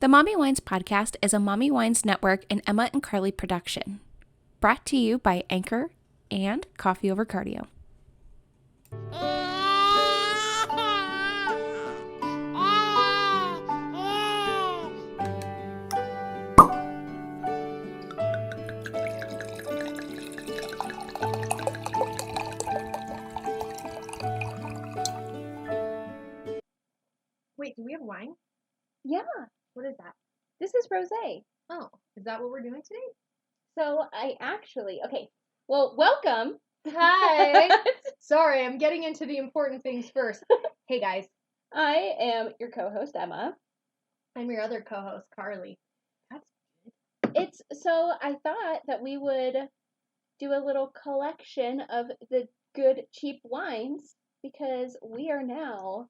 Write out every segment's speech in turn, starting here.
The Mommy Wines podcast is a Mommy Wines Network and Emma and Carly production. Brought to you by Anchor and Coffee Over Cardio. Wait, do we have wine? Yeah, What is that? this is rosé. Oh, is that what we're doing today? So welcome. Hi. Sorry, I'm getting into the important things first. Hey guys, I am your co-host, Emma. I'm your other co-host, Carly. So I thought that we would do a little collection of the good, cheap wines because we are now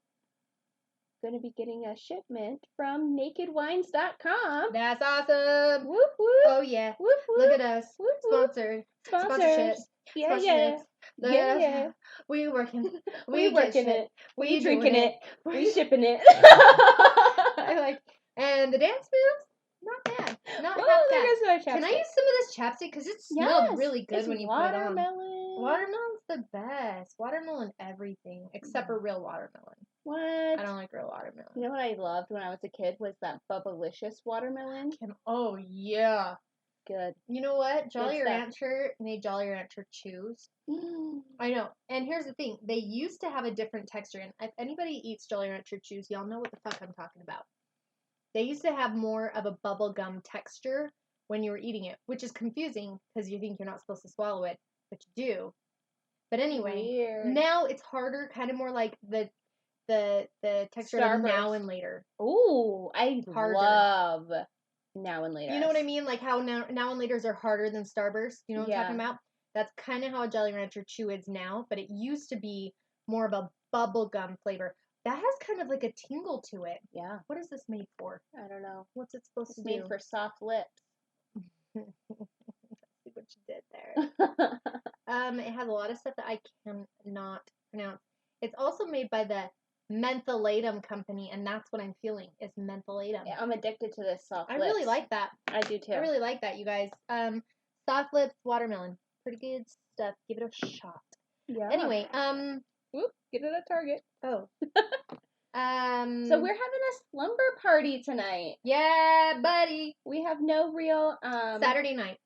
going to be getting a shipment from nakedwines.com. That's awesome. Whoop, whoop. Oh yeah. Whoop, whoop. Look at us. Whoop, whoop. Sponsored. Sponsors. Yeah, yeah. Look Yeah, at us. yeah. We working. We get working shit. it. We We drinking doing it. We shipping it. I like. And the dance moves, not bad. Not half there bad. goes my Can I chapstick. use some of this chapstick? Because it smelled really good it's when you put it on. watermelon. Watermelon's the best. Watermelon everything, except for real watermelon. What? I don't like real watermelon. You know what I loved when I was a kid was that Bubblicious watermelon. Oh, yeah. Good. You know what? Jolly stuff. Rancher made Jolly Rancher chews. I know. And here's the thing. They used to have a different texture. And if anybody eats Jolly Rancher chews, y'all know what the fuck I'm talking about. They used to have more of a bubble gum texture when you were eating it, which is confusing because you think you're not supposed to swallow it, but you do. But anyway, Weird. now it's harder, kind of more like the texture of Now and Later. Ooh, I Harder. love Now and Later. You know what I mean? Like how now and Laters are harder than Starburst. You know what I'm talking about? That's kind of how a Jolly Rancher chew is now, but it used to be more of a bubble gum flavor. That has kind of like a tingle to it. Yeah. What is this made for? I don't know. What's it supposed It's to made do? for soft lips. See what you did there. It has a lot of stuff that I cannot pronounce. It's also made by the Mentholatum company, and that's what I'm feeling is mentholatum. Yeah, I'm addicted to this soft lips. I really like that. I do too. I really like that, you guys. Soft lips, watermelon. Pretty good stuff. Give it a shot. Yeah. Anyway, Whoop, get it at Target. Oh. So we're having a slumber party tonight. Yeah, buddy. We have no real Saturday night.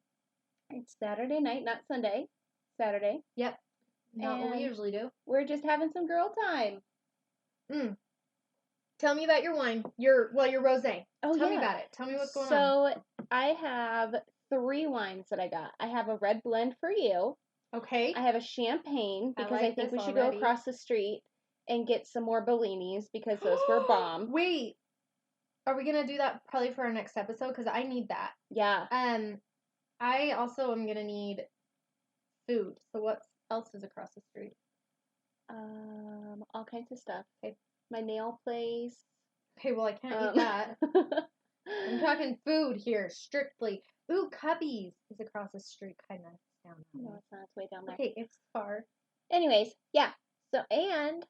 It's Saturday night, not Sunday. Saturday. Yep. Not what we usually do. We're just having some girl time. Tell me about your wine. Your rosé. Oh, Tell me about it. Tell me what's going on. So I have 3 wines that I got. I have a red blend for you. Okay. I have a champagne because I think we should go across the street and get some more Bellinis because those were bomb. Wait. Are we going to do that probably for our next episode? Because I need that. Yeah. I also am going to need food. So what else is across the street? All kinds of stuff. Okay. My nail place. Okay, well, I can't eat that. I'm talking food here, strictly. Ooh, Cubby's is across the street, kind of. No, it's not. It's way down there. Okay, it's far. Anyways, yeah. So, and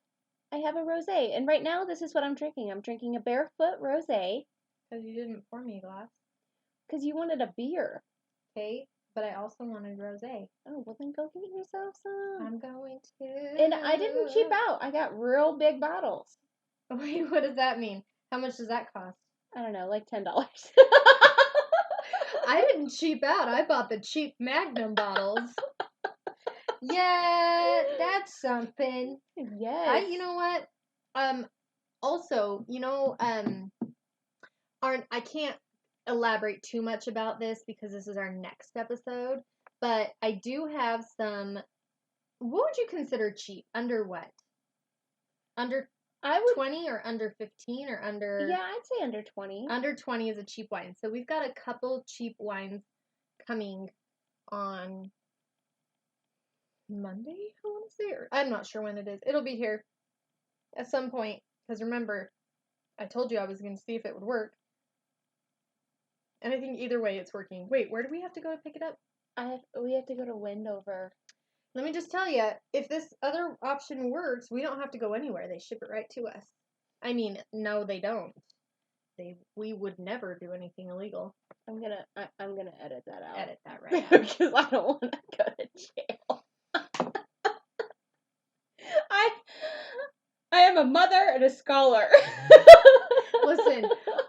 I have a rosé. And right now, this is what I'm drinking. I'm drinking a Barefoot rosé. Because you didn't pour me a glass. Because you wanted a beer. Okay, but I also wanted rosé. Oh, well then go get yourself some. I'm going to. And I didn't cheap out. I got real big bottles. Wait, what does that mean? How much does that cost? I don't know, like $10. I didn't cheap out. I bought the cheap Magnum bottles. Yeah, that's something. Yes. You know what? Also, you know, I can't elaborate too much about this because this is our next episode, but I do have some. What would you consider cheap? Under what? Under 20 or under 15 or under... Yeah, I'd say under 20. Under 20 is a cheap wine. So we've got a couple cheap wines coming on Monday, I want to say. Or I'm not sure when it is. It'll be here at some point. Because remember, I told you I was going to see if it would work. And I think either way it's working. Wait, where do we have to go to pick it up? We have to go to Wendover. Let me just tell you, if this other option works, we don't have to go anywhere. They ship it right to us. I mean, no, they don't. we would never do anything illegal. I'm gonna edit that out. Edit that right out. Because I don't want to go to jail. I am a mother and a scholar. Listen,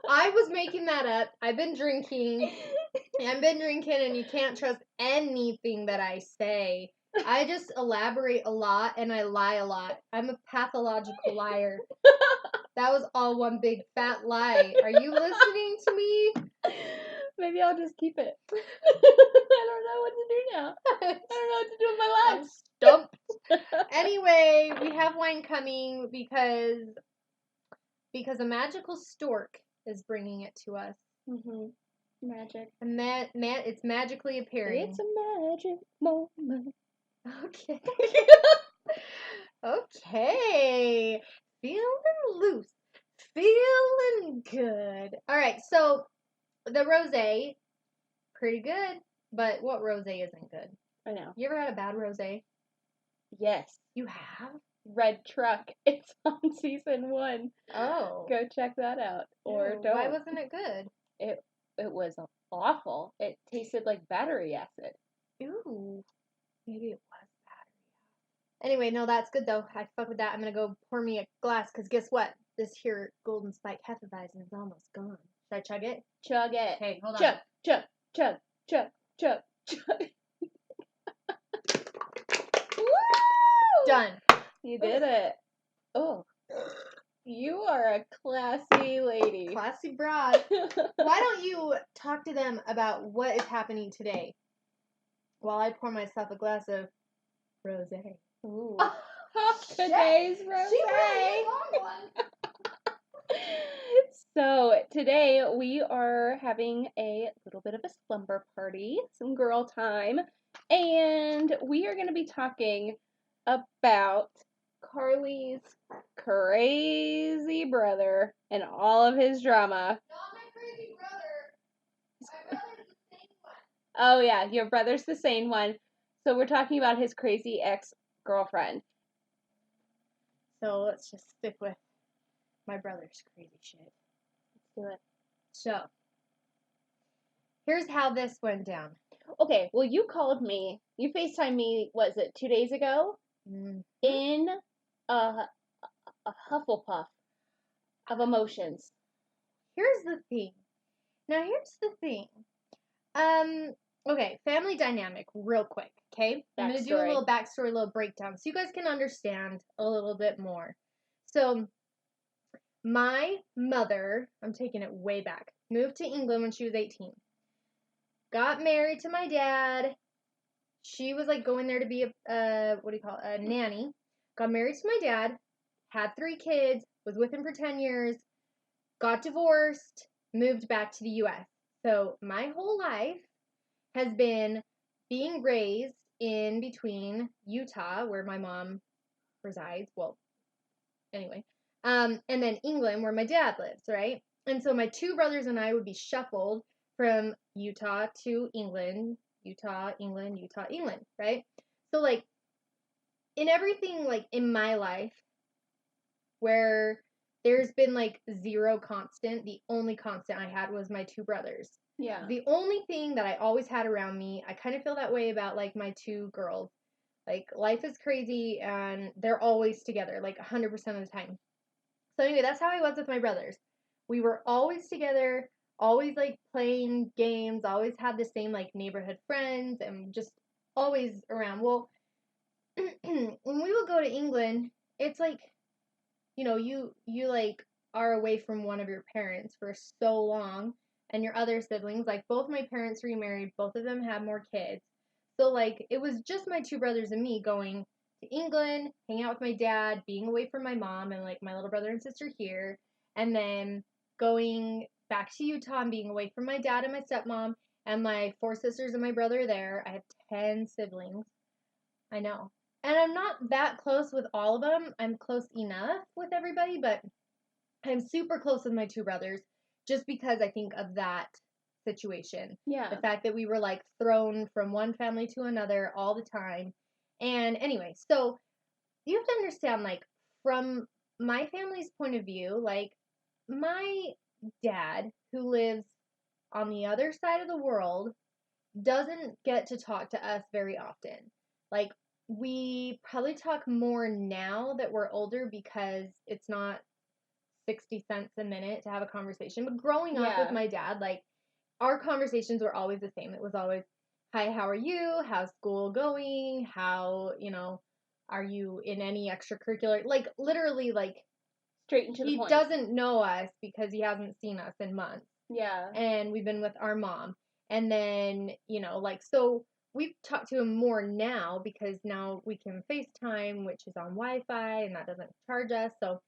I was making that up. I've been drinking, and you can't trust anything that I say. I just elaborate a lot, and I lie a lot. I'm a pathological liar. That was all one big fat lie. Are you listening to me? Maybe I'll just keep it. I don't know what to do now. I don't know what to do with my I'm life. stumped. Anyway, we have wine coming because a magical stork is bringing it to us. Mhm. Magic. And it's magically appearing. It's a magic moment. Okay. Okay. Feeling loose. Feeling good. All right. So the rosé, pretty good. But what rosé isn't good? I know. You ever had a bad rosé? Yes. You have? Red Truck. It's on season 1. Oh. Go check that out. Or Ew, don't. why wasn't it good? It was awful. It tasted like battery acid. Ooh. Maybe it was battery. Anyway, no, that's good though. I fuck with that. I'm gonna go pour me a glass because guess what? This here Golden Spike Hefeweizen is almost gone. Should I chug it? Chug it. Okay, hold on. Chug, chug, chug, chug, chug, chug. Woo! Done. You did it. Oh. You are a classy lady. Classy broad. Why don't you talk to them about what is happening today while I pour myself a glass of rosé? Ooh. Today's rosé. So today we are having a little bit of a slumber party, some girl time, and we are going to be talking about Carly's crazy brother and all of his drama. Not my crazy brother. My brother's the same one. Oh yeah, your brother's the sane one. So we're talking about his crazy ex-girlfriend. So let's just stick with my brother's crazy shit. Let's do it. So, here's how this went down. Okay, well you called me, you FaceTimed me, was it 2 days ago? Mm. In a hufflepuff of emotions. Here's the thing. Okay, family dynamic, real quick, okay? I'm going to do a little backstory, a little breakdown, so you guys can understand a little bit more. So, my mother, I'm taking it way back, moved to England when she was 18. Got married to my dad. She was like going there to be a nanny. Got married to my dad, had 3 kids, was with him for 10 years, got divorced, moved back to the US. So my whole life has been being raised in between Utah, where my mom resides, well, anyway, and then England, where my dad lives, right? And so my 2 brothers and I would be shuffled from Utah to England, Utah, England, Utah, England, right? So, like, in everything, like, in my life, where there's been, like, 0 constant, the only constant I had was my 2 brothers. Yeah. The only thing that I always had around me, I kind of feel that way about, like, my 2 girls. Like, life is crazy, and they're always together, like, 100% of the time. So anyway, that's how I was with my brothers. We were always together, always, like, playing games, always had the same, like, neighborhood friends, and just always around. Well, when we would go to England, it's like, you know, you like, are away from one of your parents for so long, and your other siblings, like, both my parents remarried, both of them had more kids. So, like, it was just my 2 brothers and me going to England, hanging out with my dad, being away from my mom and, like, my little brother and sister here, and then going back to Utah and being away from my dad and my stepmom and my 4 sisters and my brother there. I have 10 siblings. I know. And I'm not that close with all of them. I'm close enough with everybody, but I'm super close with my 2 brothers just because I think of that situation. Yeah. The fact that we were, like, thrown from one family to another all the time. And anyway, so you have to understand, like, from my family's point of view, like, my dad, who lives on the other side of the world, doesn't get to talk to us very often. Like, we probably talk more now that we're older because it's not 60 cents a minute to have a conversation. But growing up with Yeah. my dad, like, our conversations were always the same. It was always, hi, how are you? How's school going? How, are you in any extracurricular? Like, literally, like, Straight and to the he point. doesn't know us because he hasn't seen us in months. Yeah. And we've been with our mom. And then, like, so we've talked to him more now because now we can FaceTime, which is on Wi-Fi, and that doesn't charge us. So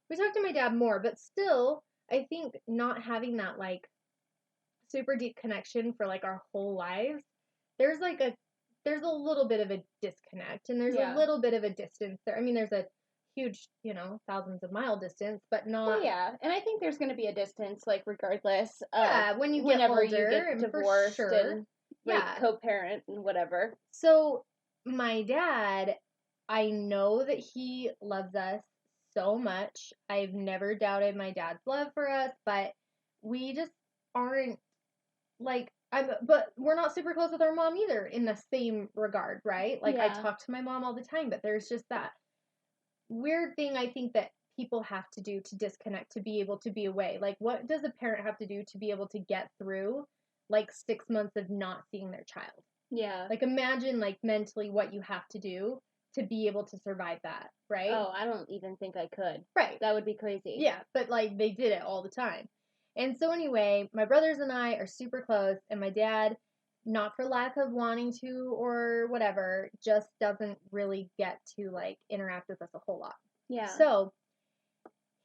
we talk to my dad more, but still, I think not having that, like, super deep connection for, like, our whole lives, there's like there's a little bit of a disconnect, and there's a Yeah. little bit of a distance there. I mean, there's a huge, thousands of mile distance, but not. Well, yeah, and I think there's going to be a distance, like, regardless of Yeah, when you get whenever older, you get and for divorced sure. and like Yeah. co-parent and whatever. So my dad, I know that he loves us so much. I've never doubted my dad's love for us, but we just aren't, like, but we're not super close with our mom either in the same regard, right? Like, I Yeah. talk to my mom all the time, but there's just that weird thing I think that people have to do to disconnect, to be able to be away. Like, what does a parent have to do to be able to get through, like, 6 months of not seeing their child? Yeah. Like, imagine, like, mentally what you have to do to be able to survive that, right? Oh, I don't even think I could. Right. That would be crazy. Yeah, but, like, they did it all the time. And so anyway, my brothers and I are super close, and my dad, not for lack of wanting to or whatever, just doesn't really get to, like, interact with us a whole lot. Yeah. So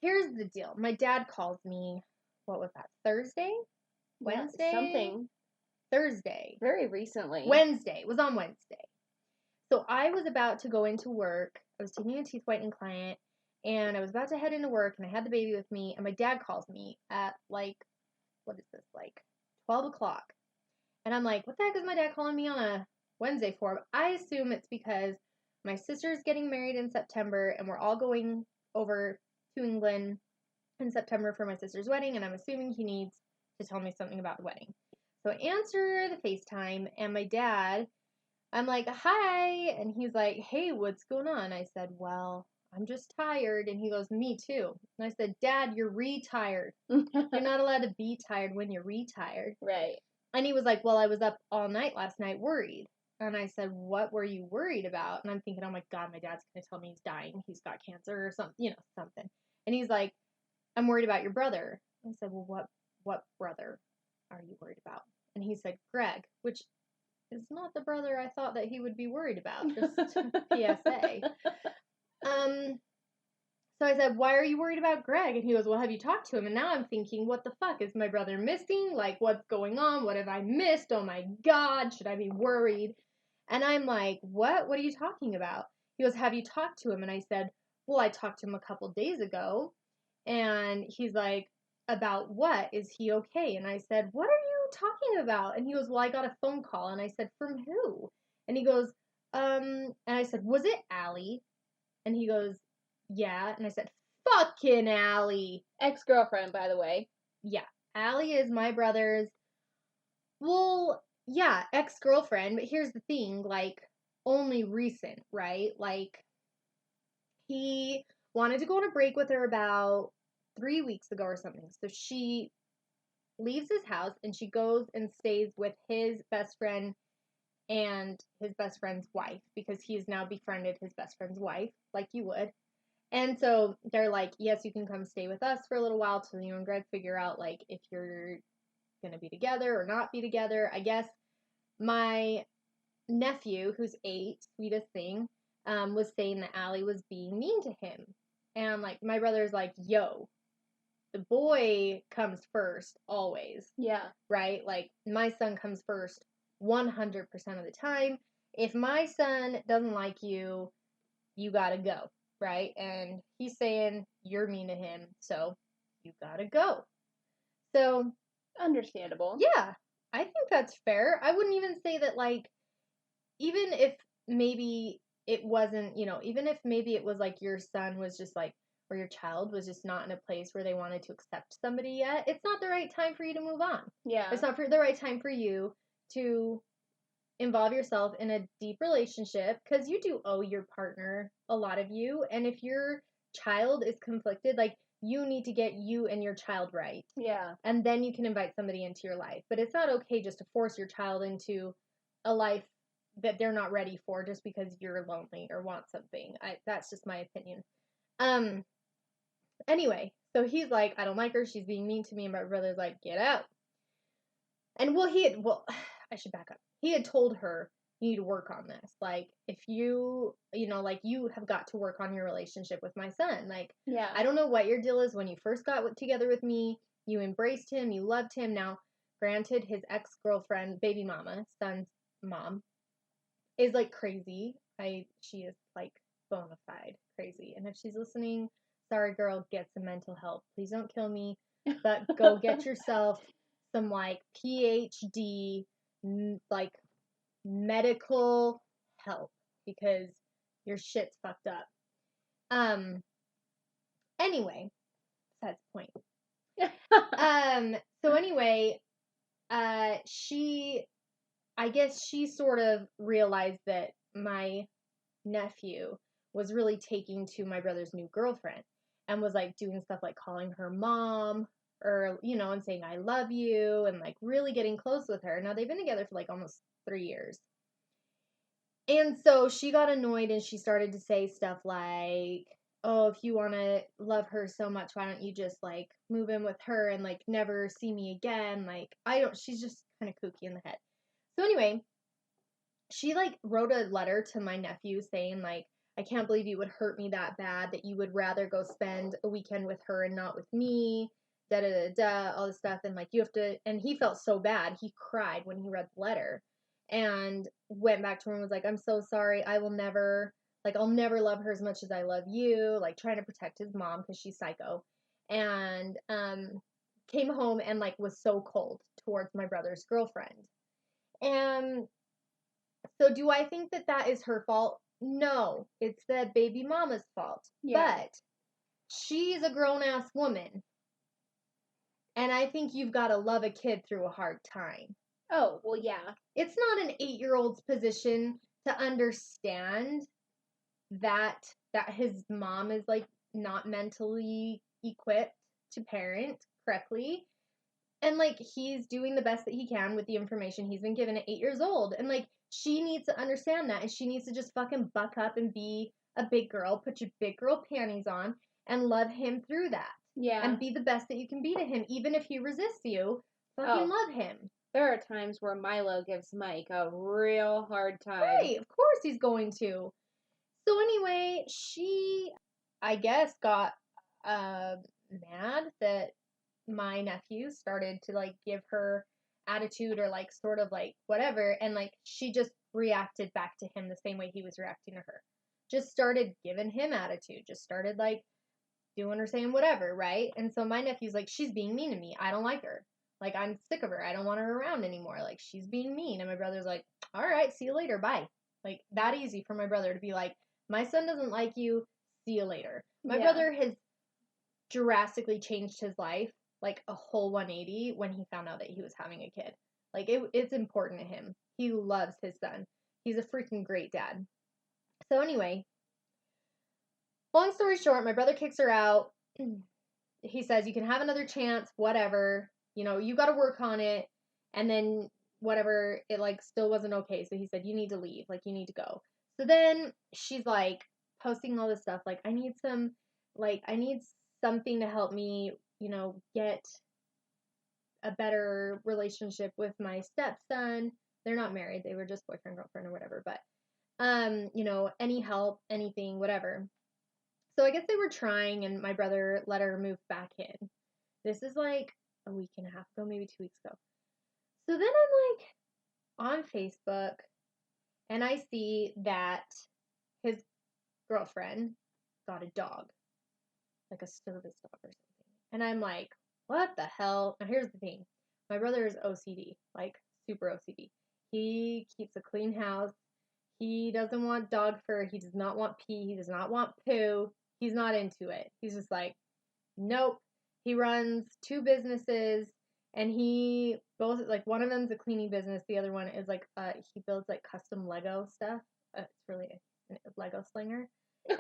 here's the deal. My dad calls me, what was that, Thursday? Wednesday? Yeah, something. Thursday. Very recently. Wednesday. It was on Wednesday. So I was about to go into work. I was taking a teeth whitening client, and I was about to head into work, and I had the baby with me, and my dad calls me at, like, what is this, like 12 o'clock. And I'm like, what the heck is my dad calling me on a Wednesday for? But I assume it's because my sister's getting married in September, and we're all going over to England in September for my sister's wedding, and I'm assuming he needs to tell me something about the wedding. So I answer the FaceTime, and my dad, I'm like, hi. And he's like, hey, what's going on? I said, well, I'm just tired. And he goes, me too. And I said, Dad, you're retired. You're not allowed to be tired when you're retired. Right. And he was like, well, I was up all night last night worried. And I said, what were you worried about? And I'm thinking, oh my God, my dad's going to tell me he's dying. He's got cancer or something, something. And he's like, I'm worried about your brother. I said, well, what brother are you worried about? And he said, Greg, which is not the brother I thought that he would be worried about. Just PSA. So I said, why are you worried about Greg? And he goes, well, have you talked to him? And now I'm thinking, what the fuck? Is my brother missing? Like, what's going on? What have I missed? Oh my God, should I be worried? And I'm like, what? What are you talking about? He goes, have you talked to him? And I said, well, I talked to him a couple days ago. And he's like, about what? Is he okay? And I said, what are you talking about? And he goes, well, I got a phone call. And I said, from who? And he goes, and I said, was it Allie? And he goes, yeah. And I said, fucking Allie. Ex-girlfriend, by the way. Yeah. Allie is my brother's, well, yeah, ex-girlfriend. But here's the thing, like, only recent, right? Like, he wanted to go on a break with her about 3 weeks ago or something. So she leaves his house and she goes and stays with his best friend and his best friend's wife, because he's now befriended his best friend's wife, like you would. And so they're like, yes, you can come stay with us for a little while till you and Greg figure out, like, if you're going to be together or not be together. I guess my nephew, who's 8, sweetest thing, was saying that Allie was being mean to him. And, like, my brother's like, yo, the boy comes first always. Yeah. Right? Like, my son comes first 100% of the time. If my son doesn't like you, you gotta go. Right? And he's saying you're mean to him, so you gotta go. So, understandable. Yeah, I think that's fair. I wouldn't even say that, like, even if maybe it wasn't, even if maybe it was like your son was just like or your child was just not in a place where they wanted to accept somebody yet, it's not the right time for you to move on. Yeah. It's not the right time for you to involve yourself in a deep relationship, because you do owe your partner a lot of you. And if your child is conflicted, like, you need to get you and your child right. Yeah. And then you can invite somebody into your life. But it's not okay just to force your child into a life that they're not ready for just because you're lonely or want something. That's just my opinion. Anyway, so he's like, I don't like her, she's being mean to me, and my brother's like, get out. And I should back up. He had told her, you need to work on this. Like, if you like, you have got to work on your relationship with my son. Like, Yeah. I don't know what your deal is. When you first got together with me, you embraced him, you loved him. Now, granted, his ex-girlfriend, baby mama, son's mom, is like crazy. She is like bona fide crazy. And if she's listening, sorry girl, get some mental help. Please don't kill me, but go get yourself some like PhD, like medical help, because your shit's fucked up. Anyway, that's the point. So anyway, I guess she sort of realized that my nephew was really taking to my brother's new girlfriend, and was like doing stuff like calling her mom, or and saying I love you, and like really getting close with her. Now they've been together for like almost 3 years. And so she got annoyed, and she started to say stuff like, oh, if you want to love her so much, why don't you just like move in with her and like never see me again? Like, she's just kind of kooky in the head. So anyway, she like wrote a letter to my nephew saying like, I can't believe you would hurt me that bad, that you would rather go spend a weekend with her and not with me, da da da da, all this stuff. And like, you have to, and he felt so bad. He cried when he read the letter, and went back to her and was like, I'm so sorry. I'll never love her as much as I love you, like trying to protect his mom because she's psycho. And came home and like was so cold towards my brother's girlfriend. And so do I think that that is her fault? No, it's the baby mama's fault. Yeah. But she's a grown-ass woman. And I think you've got to love a kid through a hard time. Oh, well, yeah. It's not an 8-year-old's position to understand that his mom is like not mentally equipped to parent correctly. And like, he's doing the best that he can with the information he's been given at 8 years old. And like, she needs to understand that, and she needs to just fucking buck up and be a big girl, put your big girl panties on, and love him through that. Yeah. And be the best that you can be to him, even if he resists you. Fucking love him. There are times where Milo gives Mike a real hard time. Right, of course he's going to. So anyway, she, I guess, got mad that my nephew started to like give her attitude, or like sort of like whatever, and like she just reacted back to him the same way he was reacting to her. Just started giving him attitude, just started like doing or saying whatever, right? And so my nephew's like, she's being mean to me, I don't like her, like I'm sick of her, I don't want her around anymore, like she's being mean. And my brother's like, all right, see you later, bye. Like, that easy for my brother to be like, my son doesn't like you, see you later. My brother has drastically changed his life, like a whole 180, when he found out that he was having a kid. Like, it's important to him. He loves his son. He's a freaking great dad. So anyway, long story short, my brother kicks her out. He says, you can have another chance, whatever. You got to work on it. And then whatever, it like still wasn't okay. So he said, you need to leave. Like, you need to go. So then she's like posting all this stuff. Like, I need something to help me, get a better relationship with my stepson. They're not married. They were just boyfriend, girlfriend, or whatever. But, any help, anything, whatever. So I guess they were trying, and my brother let her move back in. This is like a week and a half ago, maybe 2 weeks ago. So then I'm like on Facebook, and I see that his girlfriend got a dog, like a service dog or something. And I'm like, what the hell? Now here's the thing. My brother is OCD, like super OCD. He keeps a clean house. He doesn't want dog fur. He does not want pee. He does not want poo. He's not into it. He's just like, nope. He runs 2 businesses, and one of them's a cleaning business. The other one is like, he builds like custom Lego stuff. It's really a Lego slinger.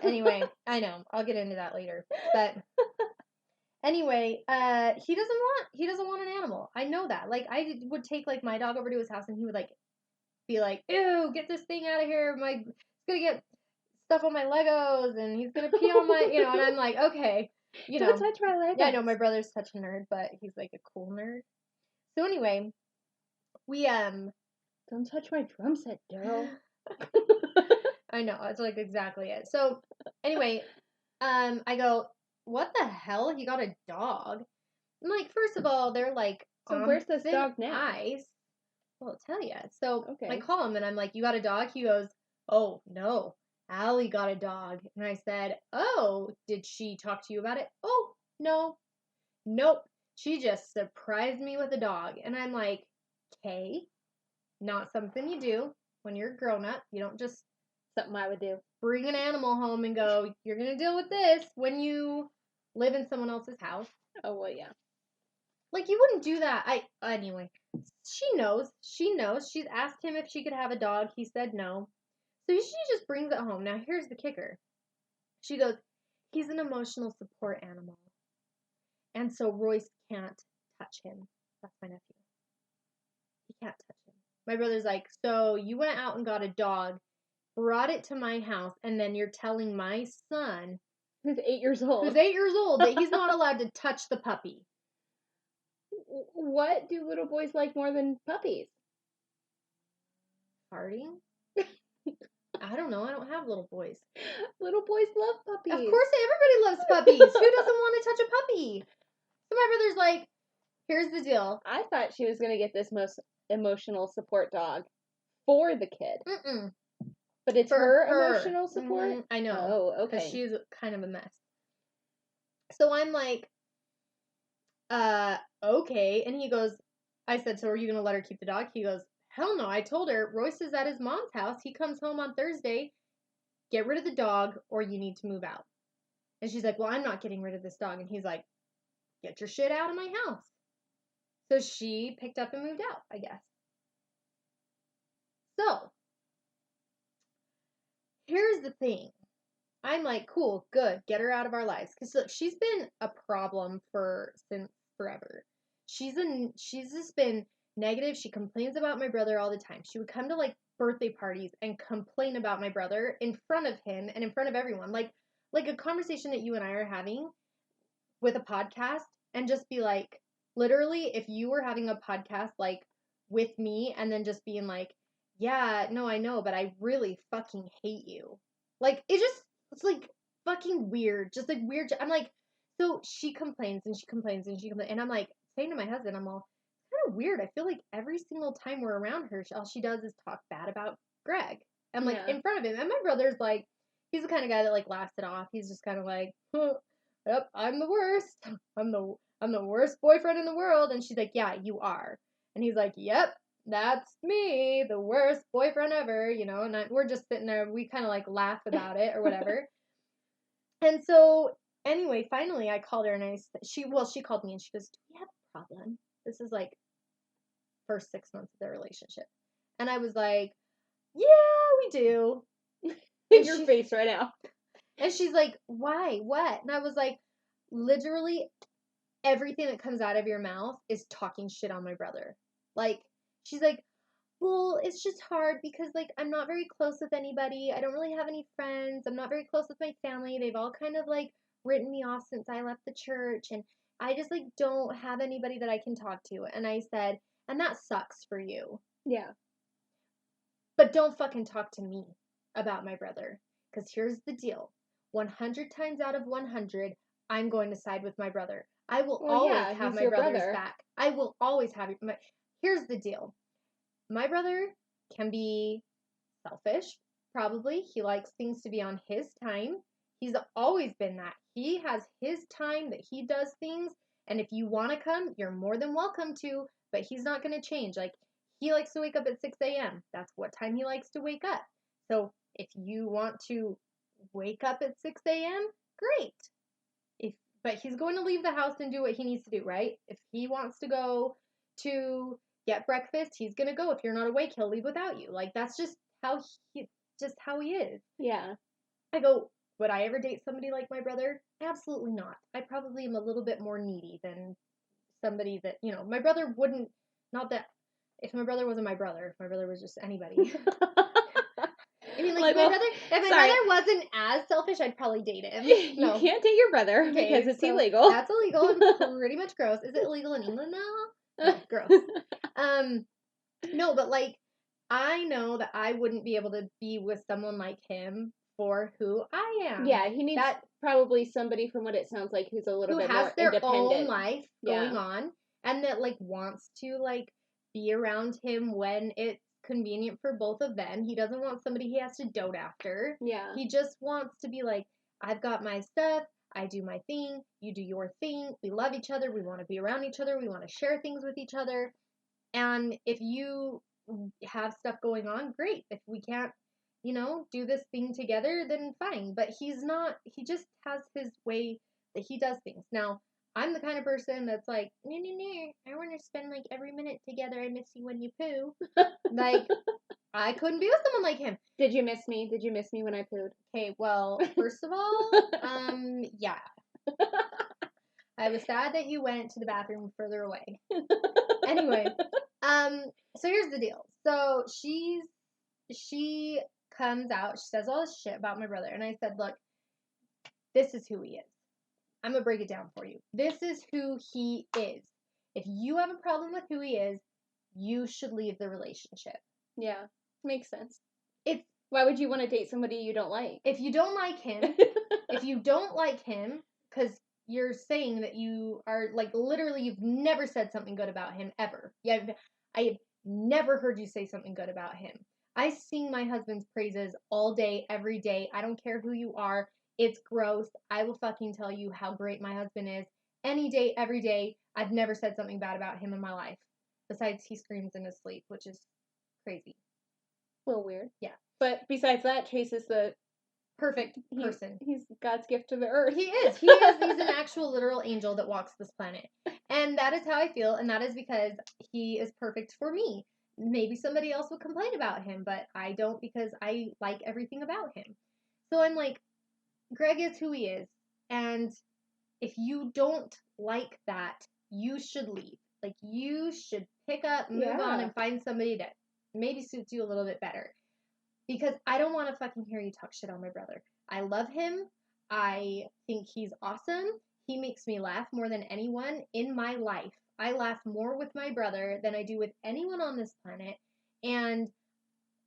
Anyway, I know. I'll get into that later. But anyway, he doesn't want an animal. I know that. Like, I would take like my dog over to his house, and he would like be like, ew, get this thing out of here. It's gonna get stuff on my Legos, and he's gonna pee on my, and I'm like, okay, Don't touch my Legos. Yeah, I know my brother's such a nerd, but he's like a cool nerd. So anyway, we don't touch my drum set, Daryl. I know, it's like exactly it. So anyway, I go, what the hell? He got a dog. I'm like, first of all, they're like, so where's this dog now? Ice. Well, I'll tell you. So okay. I call him and I'm like, you got a dog? He goes, oh no, Allie got a dog. And I said, oh, did she talk to you about it? Oh, no, nope. She just surprised me with a dog. And I'm like, okay, not something you do when you're a grown up. You don't just something I would do. Bring an animal home and go, you're going to deal with this when you live in someone else's house. Oh, well, yeah. Like, you wouldn't do that. Anyway, she knows. She's asked him if she could have a dog. He said no. So she just brings it home. Now, here's the kicker. She goes, he's an emotional support animal. And so Royce can't touch him. That's my nephew. He can't touch him. My brother's like, so you went out and got a dog, brought it to my house, and then you're telling my son, who's 8 years old, that he's not allowed to touch the puppy. What do little boys like more than puppies? Farting? I don't know. I don't have little boys. Little boys love puppies. Of course, everybody loves puppies. Who doesn't want to touch a puppy? So my brother's like, here's the deal. I thought she was going to get this most emotional support dog for the kid. Mm-mm. But it's her emotional support? Mm-hmm. I know. Oh, okay. Because she's kind of a mess. So I'm like, okay. And he goes, I said, so are you going to let her keep the dog? He goes, hell no. I told her, Royce is at his mom's house. He comes home on Thursday. Get rid of the dog or you need to move out. And she's like, well, I'm not getting rid of this dog. And he's like, get your shit out of my house. So she picked up and moved out, I guess. So, here's the thing. I'm like, cool, good, get her out of our lives. Because look, she's been a problem since forever. She's just been negative. She complains about my brother all the time. She would come to like birthday parties and complain about my brother in front of him and in front of everyone. Like a conversation that you and I are having with a podcast, and just be like, literally, if you were having a podcast like with me and then just being like, yeah, no, I know, but I really fucking hate you. Like, it's like fucking weird. Just like weird. I'm like, so she complains and she complains and she complains. And I'm like, saying to my husband, I'm all, it's kind of weird. I feel like every single time we're around her, all she does is talk bad about Greg. I'm like, in front of him. And my brother's like, he's the kind of guy that like laughs it off. He's just kind of like, yep, I'm the worst. I'm the worst boyfriend in the world. And she's like, yeah, you are. And he's like, yep, that's me, the worst boyfriend ever, and we're just sitting there. We kind of like laugh about it or whatever. And so anyway, finally I called her and she called me and she goes, do we have a problem? This is like first 6 months of their relationship. And I was like, yeah, we do. In your face right now. And she's like, why? What? And I was like, literally everything that comes out of your mouth is talking shit on my brother. Like, she's like, well, it's just hard because, like, I'm not very close with anybody. I don't really have any friends. I'm not very close with my family. They've all kind of, like, written me off since I left the church. And I just, like, don't have anybody that I can talk to. And I said, and that sucks for you. Yeah. But don't fucking talk to me about my brother. Because here's the deal. 100 times out of 100, I'm going to side with my brother. I will always have my brother's back. I will always have my... Here's the deal. My brother can be selfish, probably. He likes things to be on his time. He's always been that. He has his time that he does things, and if you want to come, you're more than welcome to, but he's not going to change. Like, he likes to wake up at 6 a.m. That's what time he likes to wake up. So if you want to wake up at 6 a.m., great. But he's going to leave the house and do what he needs to do, right? If he wants to go to get breakfast, he's gonna go. If you're not awake, he'll leave without you. Like, that's just how he is. Yeah. I go, would I ever date somebody like my brother? Absolutely not. I probably am a little bit more needy than somebody that, my brother wouldn't, not that, if my brother wasn't my brother, if my brother was just anybody. I mean, like, if my brother wasn't as selfish, I'd probably date him. No. You can't date your brother because it's illegal. That's illegal and pretty much gross. Is it illegal in England now? No, gross. No, but like, I know that I wouldn't be able to be with someone like him for who I am. Yeah, he needs probably somebody, from what it sounds like, who's a little bit more independent. Who has their own life going on, and that, like, wants to, like, be around him when it's convenient for both of them. He doesn't want somebody he has to dote after. Yeah. He just wants to be like, I've got my stuff, I do my thing, you do your thing, we love each other, we want to be around each other, we want to share things with each other. And if you have stuff going on, great. If we can't, do this thing together, then fine. But he just has his way that he does things. Now, I'm the kind of person that's like, no, I want to spend like every minute together. I miss you when you poo. Like, I couldn't be with someone like him. Did you miss me? Did you miss me when I pooed? Okay, well, first of all, yeah. I was sad that you went to the bathroom further away. Anyway, so here's the deal. So she comes out, she says all this shit about my brother, and I said, look, this is who he is. I'm gonna break it down for you. This is who he is. If you have a problem with who he is, you should leave the relationship. Yeah, makes sense. Why would you want to date somebody you don't like? If you don't like him, because you're saying that you are, like, literally, you've never said something good about him, ever. Yeah, I have never heard you say something good about him. I sing my husband's praises all day, every day. I don't care who you are. It's gross. I will fucking tell you how great my husband is. Any day, every day. I've never said something bad about him in my life. Besides, he screams in his sleep, which is crazy. A little weird. Yeah. But besides that, Chase is the perfect person. He's God's gift to the earth. He is. He's an actual literal angel that walks this planet. And that is how I feel, and that is because he is perfect for me. Maybe somebody else would complain about him, but I don't, because I like everything about him. So I'm like, Greg is who he is, and if you don't like that, you should leave. Like, you should pick up, move on, and find somebody that maybe suits you a little bit better. Because I don't want to fucking hear you talk shit on my brother. I love him. I think he's awesome. He makes me laugh more than anyone in my life. I laugh more with my brother than I do with anyone on this planet. And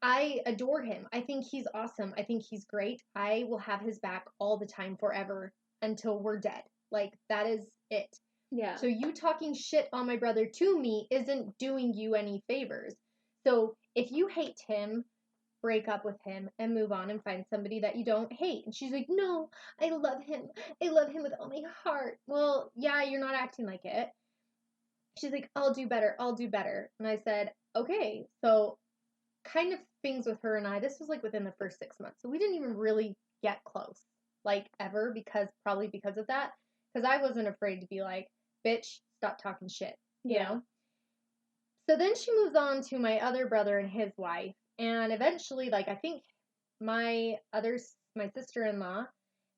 I adore him. I think he's awesome. I think he's great. I will have his back all the time, forever, until we're dead. Like, that is it. Yeah. So you talking shit on my brother to me isn't doing you any favors. So if you hate him, break up with him and move on and find somebody that you don't hate. And she's like, no, I love him. I love him with all my heart. Well, yeah, you're not acting like it. She's like, I'll do better. I'll do better. And I said, okay. So kind of things with her and I, this was like within the first 6 months. So we didn't even really get close, like, ever, probably because of that. Because I wasn't afraid to be like, bitch, stop talking shit, you know? So then she moves on to my other brother and his wife. And eventually, like, I think my sister-in-law,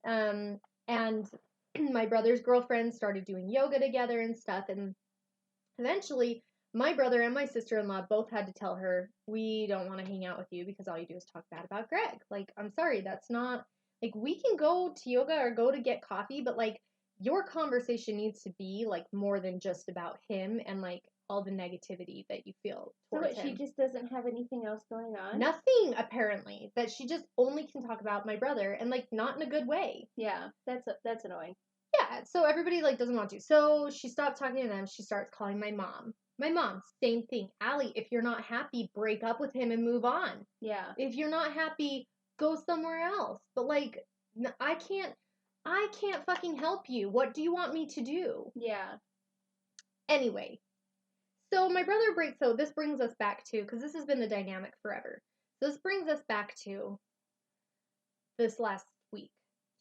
and my brother's girlfriend started doing yoga together and stuff. And eventually, my brother and my sister-in-law both had to tell her, we don't want to hang out with you because all you do is talk bad about Greg. Like, I'm sorry, that's not, like, we can go to yoga or go to get coffee, but, like, your conversation needs to be, like, more than just about him and, like, all the negativity that you feel towards him. She just doesn't have anything else going on? Nothing, apparently. That she just only can talk about my brother, and, like, not in a good way. Yeah, that's annoying. Yeah, so everybody, like, doesn't want to. So she stopped talking to them. She starts calling my mom. My mom, same thing. Allie, if you're not happy, break up with him and move on. Yeah. If you're not happy, go somewhere else. But, like, I can't fucking help you. What do you want me to do? Yeah. Anyway. So my brother so this brings us back to, because this has been the dynamic forever. So this brings us back to this last week.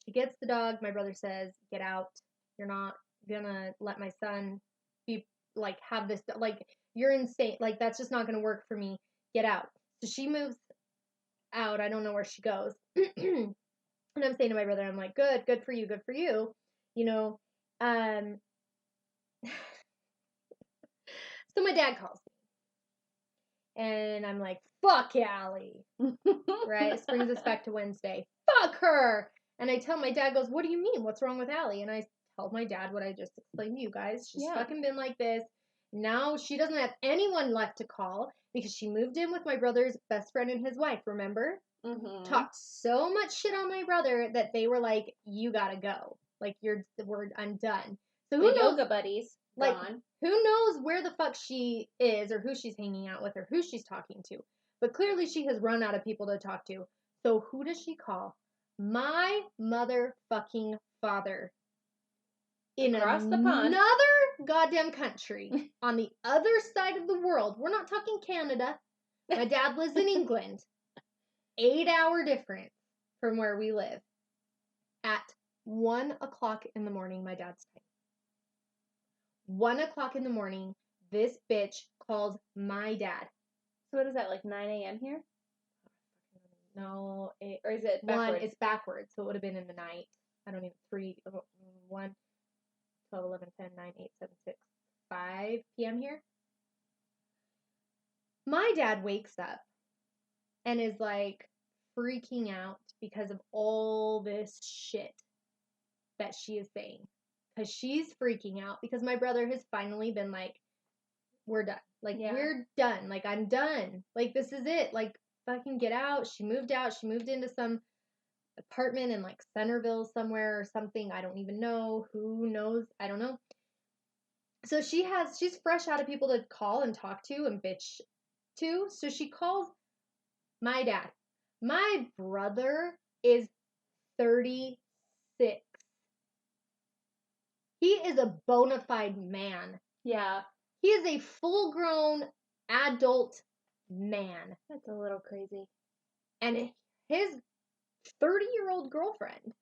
She gets the dog. My brother says, get out. You're not gonna let my son be, like, have this, like, you're insane. Like, that's just not gonna work for me. Get out. So she moves out. I don't know where she goes. And I'm saying to my brother, I'm like, good for you, good for you. You know, um, so my dad calls me. And I'm like, fuck Allie. Right? This brings us back to Wednesday. Fuck her. And I tell my dad goes, what do you mean? What's wrong with Allie? And I tell my dad what I just explained to you guys. She's fucking been like this. Now she doesn't have anyone left to call because she moved in with my brother's best friend and his wife, remember? Mm-hmm. Talked so much shit on my brother that they were like, you gotta go. Like, I'm done. So who the knows? yoga buddies Like, gone. who knows where the fuck she is or who she's hanging out with or who she's talking to. But clearly she has run out of people to talk to. So who does she call? My motherfucking father. In Across the pond. another goddamn country. On the other side of the world. We're not talking Canada. My dad lives in England. 8-hour difference from where we live. At 1 o'clock in the morning, my dad's time. 1 o'clock in the morning, this bitch calls my dad. So what is that, like 9 a.m. here? No, Or is it backwards? 1, it's backwards, so it would have been in the night. I don't even, 3, 1, 12, 11, 10, 9, 8, 7, 6, 5 p.m. here. My dad wakes up and is like freaking out because of all this shit that she is saying. Because she's freaking out because my brother has finally been like, we're done. Like, we're done. Like, I'm done. Like, this is it. Like, fucking get out. She moved out. She moved into some apartment in, like, Centerville somewhere or something. I don't even know. Who knows? I don't know. So she's fresh out of people to call and talk to and bitch to. So she calls my dad. My brother is 36. He is a bona fide man. Yeah. He is a full-grown adult man. That's a little crazy. And his 30-year-old girlfriend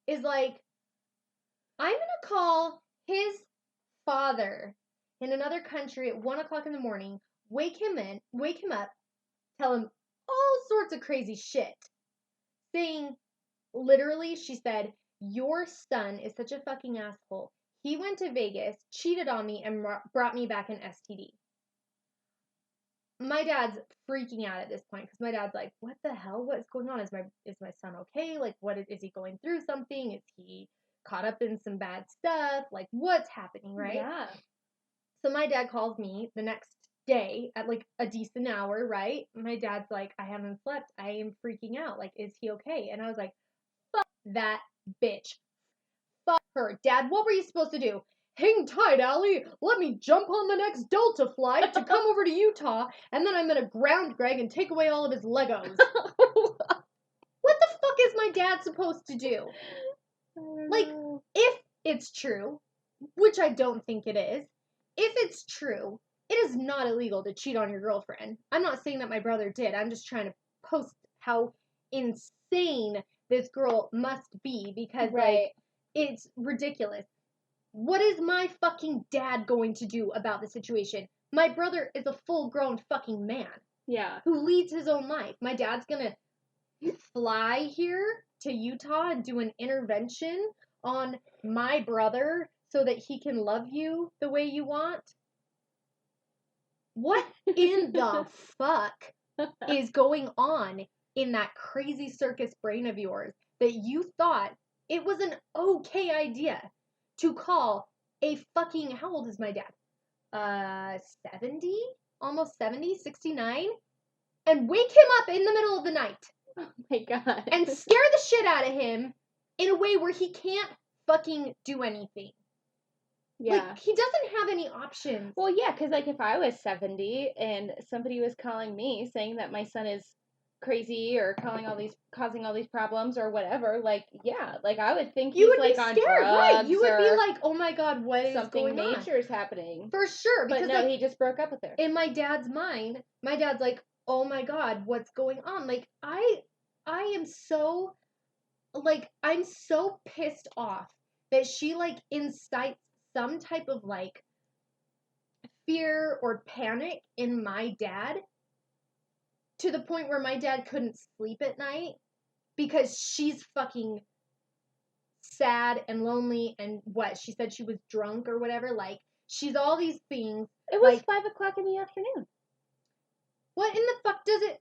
is like, I'm going to call his father in another country at 1 o'clock in the morning, wake him up, tell him all sorts of crazy shit. Saying, literally, she said, your son is such a fucking asshole. He went to Vegas, cheated on me, and brought me back an STD. My dad's freaking out at this point because my dad's like, what the hell? What is going on? Is my son okay? Like, is he going through something? Is he caught up in some bad stuff? Like, what's happening, right? Yeah. So my dad calls me the next day at like a decent hour, right? My dad's like, I haven't slept. I am freaking out. Like, is he okay? And I was like, fuck that bitch. Fuck her. Dad, what were you supposed to do? Hang tight, Allie. Let me jump on the next Delta flight to come over to Utah, and then I'm gonna ground Greg and take away all of his Legos. What the fuck is my dad supposed to do? Like, if it's true, which I don't think it is, if it's true, it is not illegal to cheat on your girlfriend. I'm not saying that my brother did. I'm just trying to post how insane this girl must be because, like, it's ridiculous. What is my fucking dad going to do about the situation? My brother is a full-grown fucking man. Yeah. Who leads his own life. My dad's gonna fly here to Utah and do an intervention on my brother so that he can love you the way you want? What in the fuck is going on in that crazy circus brain of yours that you thought it was an okay idea to call a fucking, how old is my dad? 70? Almost 70, 69? And wake him up in the middle of the night. Oh my god. And scare the shit out of him in a way where he can't fucking do anything. Yeah. Like, he doesn't have any options. Well, yeah, because, like, if I was 70 and somebody was calling me saying that my son is crazy or causing all these problems or whatever, like, yeah, like, I would think you he's, would like, be on scared, drugs, right? You would be or like, oh my god, what is something going on? major is happening. For sure. But Because, no, like, he just broke up with her. in my dad's mind, my dad's like, oh my god, what's going on? Like, I am so, like, I'm so pissed off that she, like, incites some type of, like, fear or panic in my dad to the point where my dad couldn't sleep at night because she's fucking sad and lonely and what? She said she was drunk or whatever. Like, she's all these things. It was like, 5 o'clock in the afternoon. What in the fuck does it...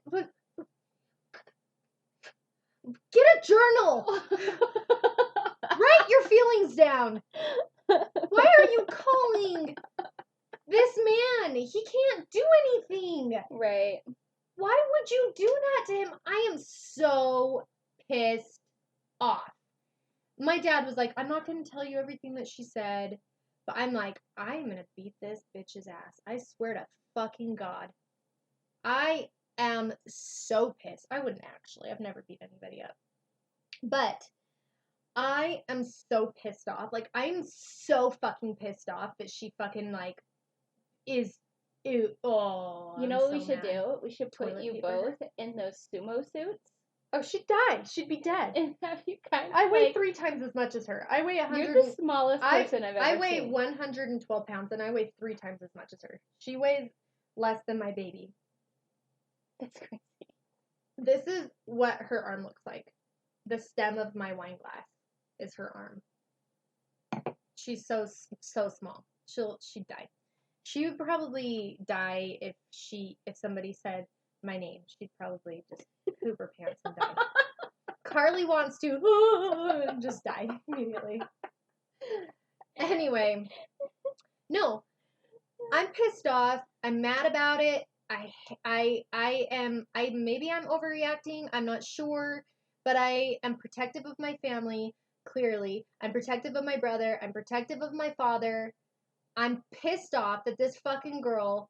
Get a journal! Write your feelings down! Why are you calling this man? He can't do anything! Right. Why would you do that to him? I am so pissed off. My dad was like, I'm not going to tell you everything that she said, but I'm like, I'm going to beat this bitch's ass. I swear to fucking God. I am so pissed. I wouldn't actually. I've never beat anybody up. But I am so pissed off. Like, I'm so fucking pissed off that she fucking, like, is... Ew, oh, You know what we should do? We should put Toilet you paper. both in those sumo suits Oh, she'd die. She'd be dead. and have you kind of I weigh like, 3 times as much as her. I weigh 100. you're the smallest person I've ever I weigh seen. 112 pounds, and I weigh 3 times as much as her. She weighs less than my baby. That's crazy. This is what her arm looks like. The stem of my wine glass is her arm. She's so small. She'd die. She would probably die if somebody said my name. She'd probably just poop her pants and die. Carly wants to just die immediately. Anyway, no, I'm pissed off. I'm mad about it. Maybe I'm overreacting. I'm not sure, but I am protective of my family. Clearly, I'm protective of my brother. I'm protective of my father. I'm pissed off that this fucking girl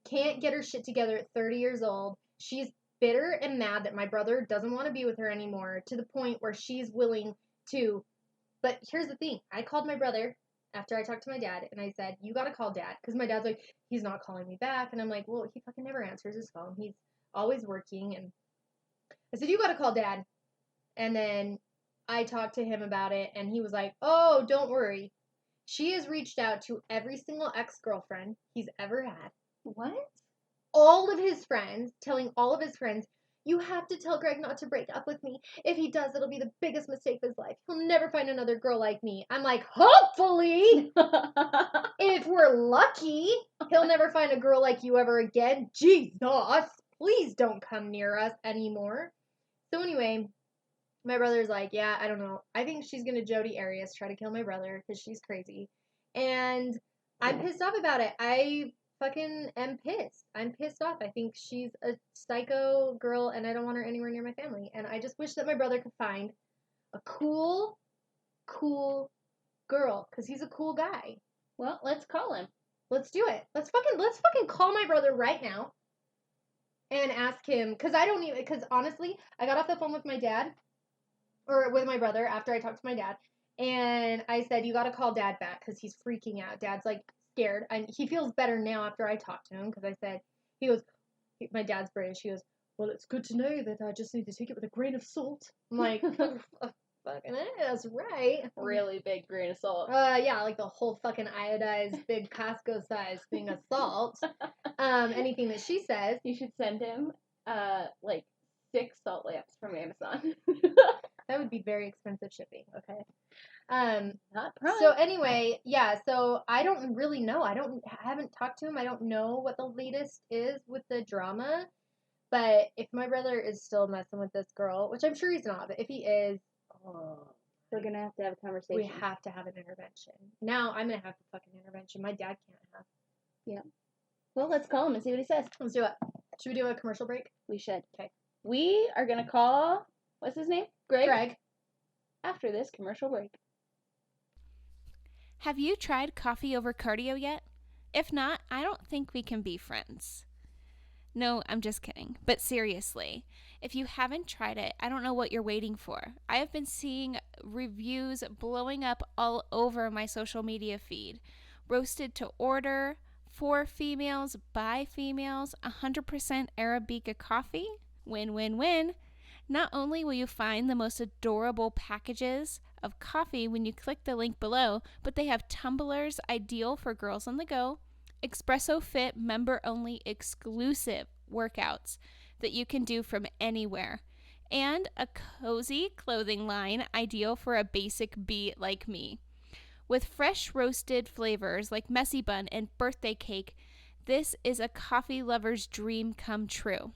can't get her shit together at 30 years old. She's bitter and mad that my brother doesn't want to be with her anymore, to the point where she's willing to. But here's the thing. I called my brother after I talked to my dad, and I said, you gotta call dad. Because my dad's like, he's not calling me back. And I'm like, well, he fucking never answers his phone. He's always working. And I said, you gotta call dad. And then I talked to him about it, and he was like, oh, don't worry. She has reached out to every single ex-girlfriend he's ever had. What? All of his friends, telling all of his friends, you have to tell Greg not to break up with me. If he does, it'll be the biggest mistake of his life. He'll never find another girl like me. I'm like, hopefully, if we're lucky, he'll never find a girl like you ever again. Jesus, please don't come near us anymore. So anyway, my brother's like, yeah, I don't know. I think she's going to Jodi Arias try to kill my brother because she's crazy. And I'm pissed off about it. I fucking am pissed. I'm pissed off. I think she's a psycho girl, and I don't want her anywhere near my family. And I just wish that my brother could find a cool girl, because he's a cool guy. Well, let's call him. Let's do it. Let's fucking call my brother right now and ask him, because honestly, I got off the phone with my dad, or with my brother after I talked to my dad, and I said, you gotta call dad back because he's freaking out. Dad's like scared, and he feels better now after I talked to him, because I said, my dad's British, he goes, well, it's good to know that I just need to take it with a grain of salt. I'm like, fucking that's right. Really big grain of salt. Yeah, like the whole fucking iodized big Costco size thing of salt. Anything that she says. You should send him, like 6 salt lamps from Amazon. That would be very expensive shipping, okay? Not Prime. So anyway, yeah, so I don't really know. I haven't talked to him. I don't know what the latest is with the drama. But if my brother is still messing with this girl, which I'm sure he's not, but if he is, we're gonna have to have a conversation. we have to have an intervention. Now I'm gonna have the fucking intervention. My dad can't have. Yeah. Well, let's call him and see what he says. Let's do it. Should we do a commercial break? We should. Okay. We are gonna call, what's his name? Greg. After this commercial break. Have you tried coffee over cardio yet? If not, I don't think we can be friends. No, I'm just kidding. But seriously, if you haven't tried it, I don't know what you're waiting for. I have been seeing reviews blowing up all over my social media feed. Roasted to order, for females, by females, 100% Arabica coffee. Win, win, win. Not only will you find the most adorable packages of coffee when you click the link below, but they have tumblers ideal for girls on the go, espresso fit member only exclusive workouts that you can do from anywhere, and a cozy clothing line ideal for a basic bee like me. With fresh roasted flavors like messy bun and birthday cake, this is a coffee lover's dream come true.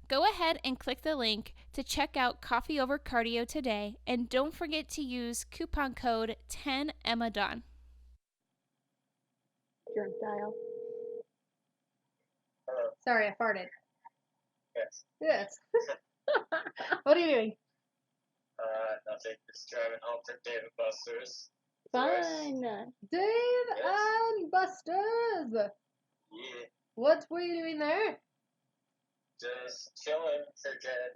Go ahead and click the link to check out Coffee Over Cardio today, and don't forget to use coupon code 10EMMADAWN. Drunk dial. Sorry, I farted. Yes. Yes. What are you doing? Nothing. Just driving home from Dave and Buster's. Fun. Dave Yes. and Buster's. Yeah. What were you doing there? Just chilling, freaking,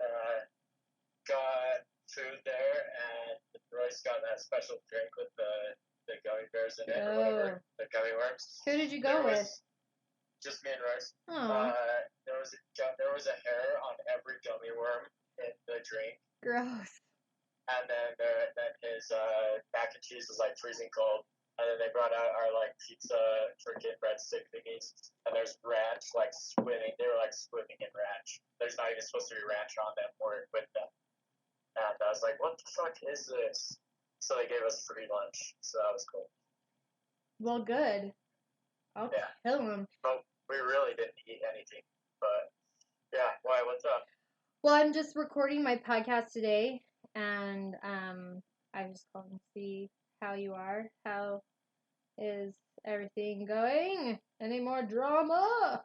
got food there, and Royce got that special drink with the gummy bears in it, or whatever, the gummy worms. Who did you go with? Just me and Royce. Oh, There was a hair on every gummy worm in the drink, gross. and then his mac and cheese was like freezing cold. And then they brought out our like pizza freaking breadstick thingies, and there's ranch like swimming. They were like swimming in ranch. There's not even supposed to be ranch on them or with them. And I was like, "What the fuck is this?" So they gave us free lunch, so that was cool. Well, good. I'll Yeah. kill him. But we really didn't eat anything. But yeah, why? What's up? Well, I'm just recording my podcast today, and I just called to see how you are. How is everything going? Any more drama?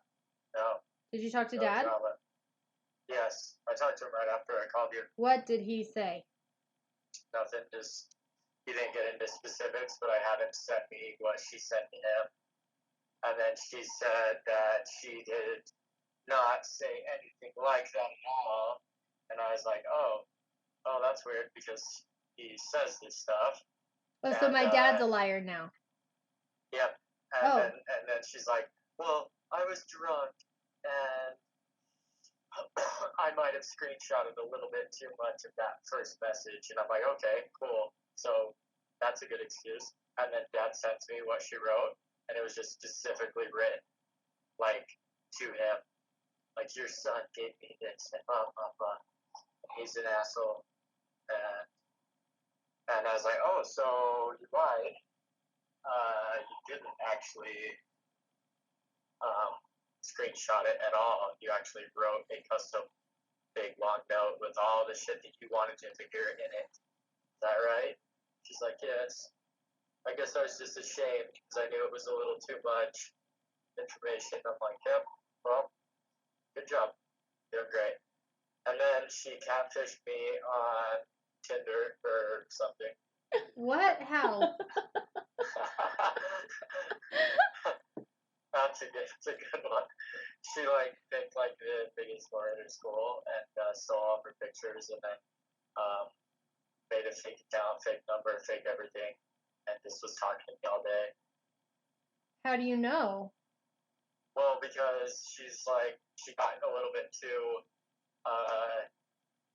No. Did you talk to no Dad? Drama. Yes, I talked to him right after I called you. What did he say? Nothing. Just he didn't get into specifics, but I had him send me what she sent to him, and then she said that she did not say anything like that at all. And I was like, oh, that's weird because he says this stuff. Oh, so my dad's a liar now. Yep. And then she's like, well, I was drunk and I might have screenshotted a little bit too much of that first message. And I'm like, okay, cool. So that's a good excuse. And then Dad sent me what she wrote, and it was just specifically written, like, to him. Like, your son gave me this, and blah, blah, blah. He's an asshole. And I was like, oh, so you lied. You didn't actually screenshot it at all. You actually wrote a custom big long note with all the shit that you wanted to hear in it. Is that right? She's like, yes. I guess I was just ashamed because I knew it was a little too much information. I'm like, yep, well, good job. Doing great. And then she catfished me on Tinder or something. What? How? That's a good one. She like picked like the biggest bar at her school and stole all of her pictures and then made a fake account, fake number, fake everything, and just was talking to me all day. How do you know? Well, because she's like she got a little bit too.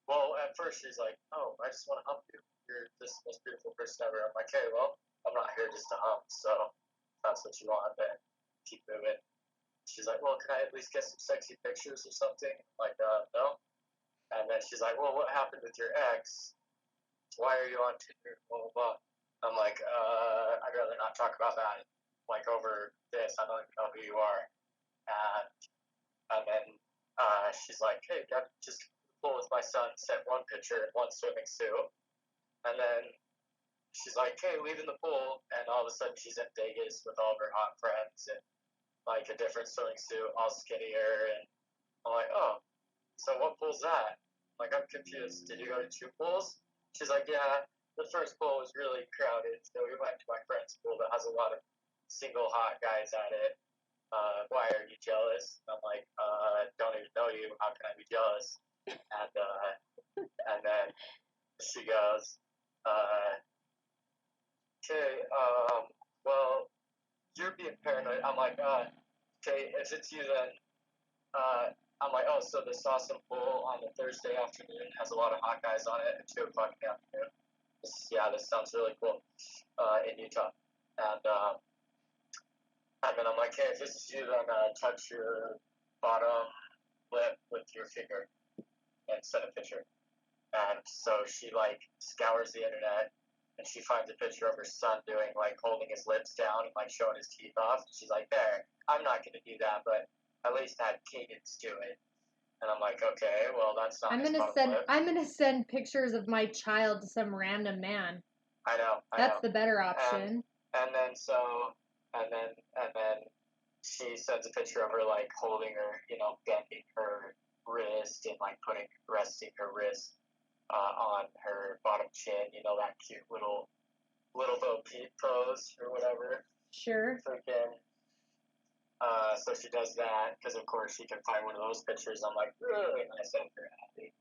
Well, at first she's like, "Oh, I just want to hump you. You're just the most beautiful person ever." I'm like, "Hey, well, I'm not here just to hump, so if that's what you want, then keep moving." She's like, "Well, can I at least get some sexy pictures or something?" I'm like, no. And then she's like, "Well, what happened with your ex? Why are you on Tinder?" Blah, blah, blah. I'm like, I'd rather not talk about that. Like, over this, I don't even know who you are. And then she's like, hey, I just pool with my son, sent one picture in one swimming suit. And then she's like, hey, leaving the pool. And all of a sudden she's in Vegas with all of her hot friends and like a different swimming suit, all skinnier. And I'm like, oh, so what pool's that? Like, I'm confused. Did you go to two pools? She's like, yeah, the first pool was really crowded, so we went to my friend's pool that has a lot of single hot guys at it. Why are you jealous? I'm like, don't even know you. How can I be jealous? And then she goes, okay, well, you're being paranoid. I'm like, okay, if it's you, then I'm like, oh, so this awesome pool on a Thursday afternoon has a lot of hot guys on it at 2 o'clock in the afternoon. This sounds really cool in Utah. And then I'm like, hey, if this is you, then touch your bottom lip with your finger and send a picture. And so she, like, scours the internet, and she finds a picture of her son doing, like, holding his lips down and, like, showing his teeth off. And she's like, there, I'm not going to do that, but at least add cadence to it. And I'm like, okay, well, that's not his bottom lip. I'm gonna send pictures of my child to some random man. I know. That's the better option. And then she sends a picture of her, like, holding her, you know, bending her wrist and, like, resting her wrist on her bottom chin, you know, that cute little Bo Peep pose or whatever. Sure. Freaking. So she does that because, of course, she can find one of those pictures. I'm like, really? And I send her Allie.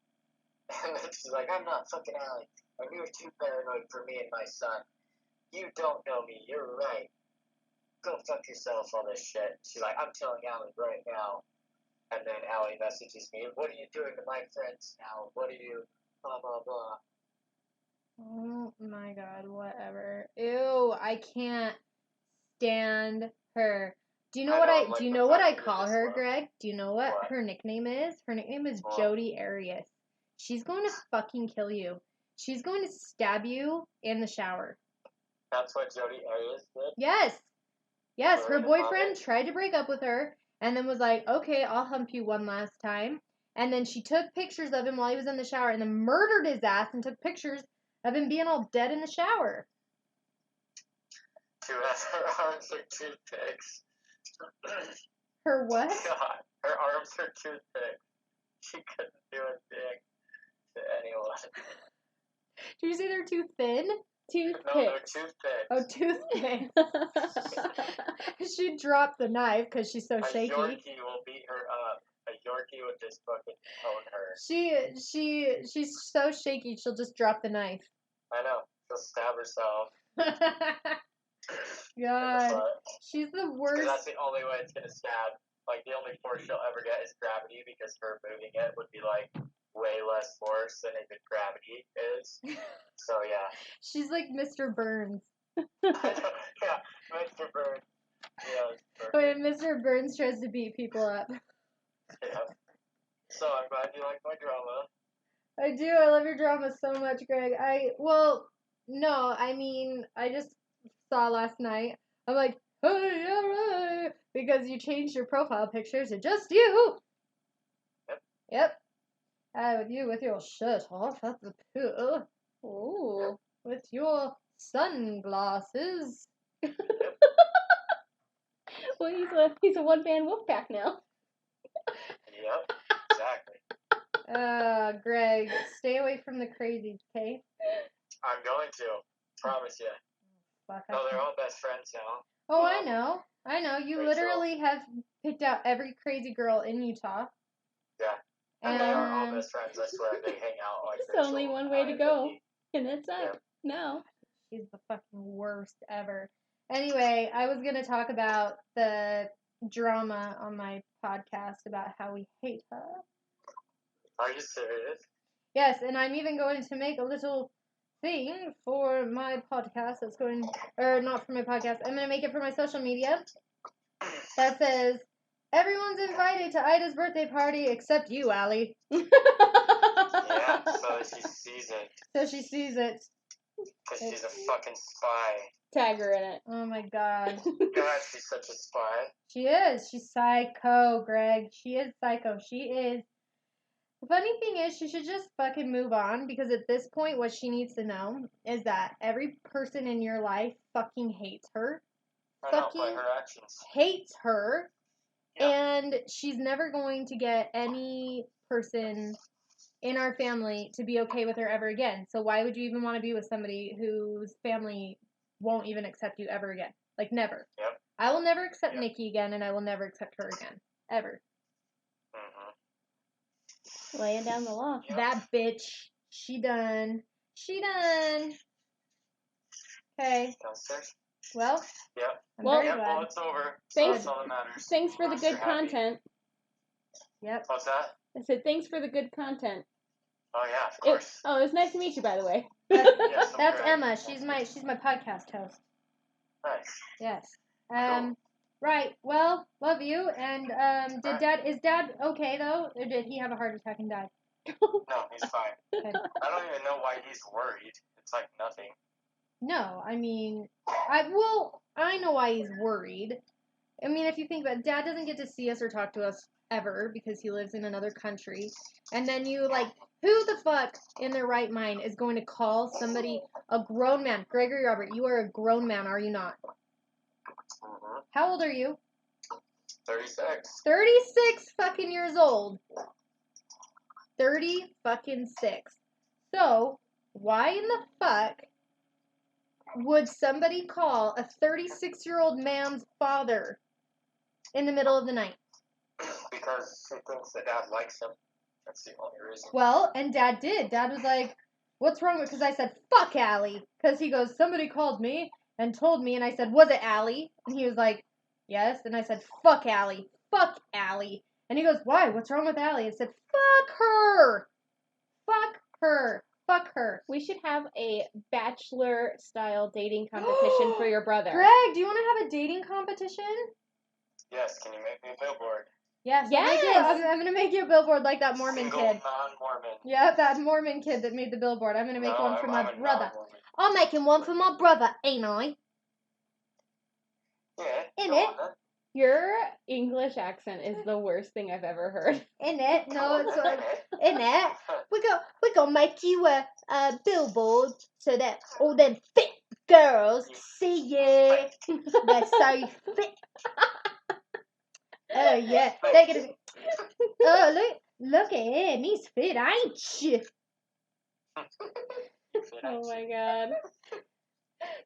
And then she's like, I'm not fucking Allie. And you're too paranoid for me and my son. You don't know me. You're right. Go fuck yourself, all this shit. She's like, I'm telling Allie right now. And then Allie messages me, what are you doing to my friends now? What are you, blah, blah, blah. Oh my god, whatever. Ew, I can't stand her. Do you know what I call her, Greg? Do you know what her nickname is? Her nickname is Jody Arias. She's going to fucking kill you. She's going to stab you in the shower. That's what Jody Arias did? Yes. Yes, her boyfriend tried to break up with her and then was like, okay, I'll hump you one last time. And then she took pictures of him while he was in the shower and then murdered his ass and took pictures of him being all dead in the shower. She has her arms are toothpicks. Her what? God, her arms are toothpicks. She couldn't do a thing to anyone. Did you say they're too thin? Toothpicks. No, they're toothpicks. Oh, toothpicks. She dropped the knife because she's so shaky. A Yorkie will beat her up. A Yorkie would just fucking own her. She's so shaky she'll just drop the knife. I know. She'll stab herself. God, she's the worst. Because that's the only way it's gonna stab. Like, the only force she'll ever get is gravity, because her moving it would be like way less force than a good gravity is. So yeah. She's like Mr. Burns. Yeah, Mr. Burns. Yeah, when Mr. Burns tries to beat people up. Yeah. So I'm glad you like my drama. I do. I love your drama so much, Greg. I just saw last night. I'm like, hey, alright, because you changed your profile picture to just you. Yep. With you with your shirt off at the pool. Ooh. With your sunglasses. Well, he's a one-man wolf pack now. Yep, exactly. Greg, stay away from the crazies, okay? I'm going to. Promise you. Fuck, No, they're all best friends now. Oh, I know. You Rachel. literally have picked out every crazy girl in Utah. Yeah. And they are all best friends, I swear. They hang out like There's only one way to go. And that's up. Yeah. No. She's the fucking worst ever. Anyway, I was going to talk about the drama on my podcast about how we hate her. Are you serious? Yes, and I'm even going to make a little thing for my podcast that's going, or not for my podcast, I'm going to make it for my social media that says, everyone's invited to Ida's birthday party except you, Allie. Yeah, so she sees it. So she sees it. Because she's a fucking spy. Tag her in it. Oh my god. God, she's such a spy. She is. She's psycho, Greg. She is psycho. She is. The funny thing is, she should just fucking move on, because at this point, what she needs to know is that every person in your life fucking hates her. I know, by her actions. Hates her. Yeah. And she's never going to get any person in our family to be okay with her ever again. So why would you even want to be with somebody whose family won't even accept you ever again? Like, never. Yep. I will never accept Nikki again, and I will never accept her again. Ever. Mm-hmm. Laying down the law. Yep. That bitch. She done. Okay. Downstairs? Well. Yep. I'm very Well, glad. it's over. Thanks. So that's all that matters. Thanks for the good content. Yep. What's that? I said, thanks for the good content. Oh yeah, of course. It was nice to meet you, by the way. Yes, I'm That's good. Emma. She's my podcast host. Nice. Yes. Cool. Right. Well, love you. And Alright. is Dad okay though, or did he have a heart attack and die? No, he's fine. Okay. I don't even know why he's worried. It's like nothing. No, I mean, I know why he's worried. I mean, if you think about it, Dad doesn't get to see us or talk to us ever because he lives in another country. And then you, like, who the fuck in their right mind is going to call somebody, a grown man? Gregory Robert, you are a grown man, are you not? Mm-hmm. How old are you? 36. 36 fucking years old. 30 fucking 6. So, why in the fuck would somebody call a 36-year-old man's father in the middle of the night? Because he thinks that Dad likes him. That's the only reason. Well, and Dad did. Dad was like, what's wrong with, because I said, fuck Allie. Because he goes, somebody called me and told me, and I said, was it Allie? And he was like, yes. And I said, fuck Allie. Fuck Allie. And he goes, why? What's wrong with Allie? I said, fuck her. Fuck her. Fuck her. We should have a bachelor-style dating competition for your brother. Greg, do you want to have a dating competition? Yes, can you make me a billboard? Yes. Yes. I'm going to make you a billboard like that Mormon Single, kid. non-Mormon. Yeah, that Mormon kid that made the billboard. I'm going to make one for my I'm a brother. non-Mormon. I'm making one for my brother, ain't I? Yeah. In go it. on then. Your English accent is the worst thing I've ever heard. In it. Go No, on it's then. in it. We're gonna make you a billboard so that all them fit girls see you. They're so fit. Oh yeah, they're gonna be. Oh look at him, he's fit, ain't you? Oh my god.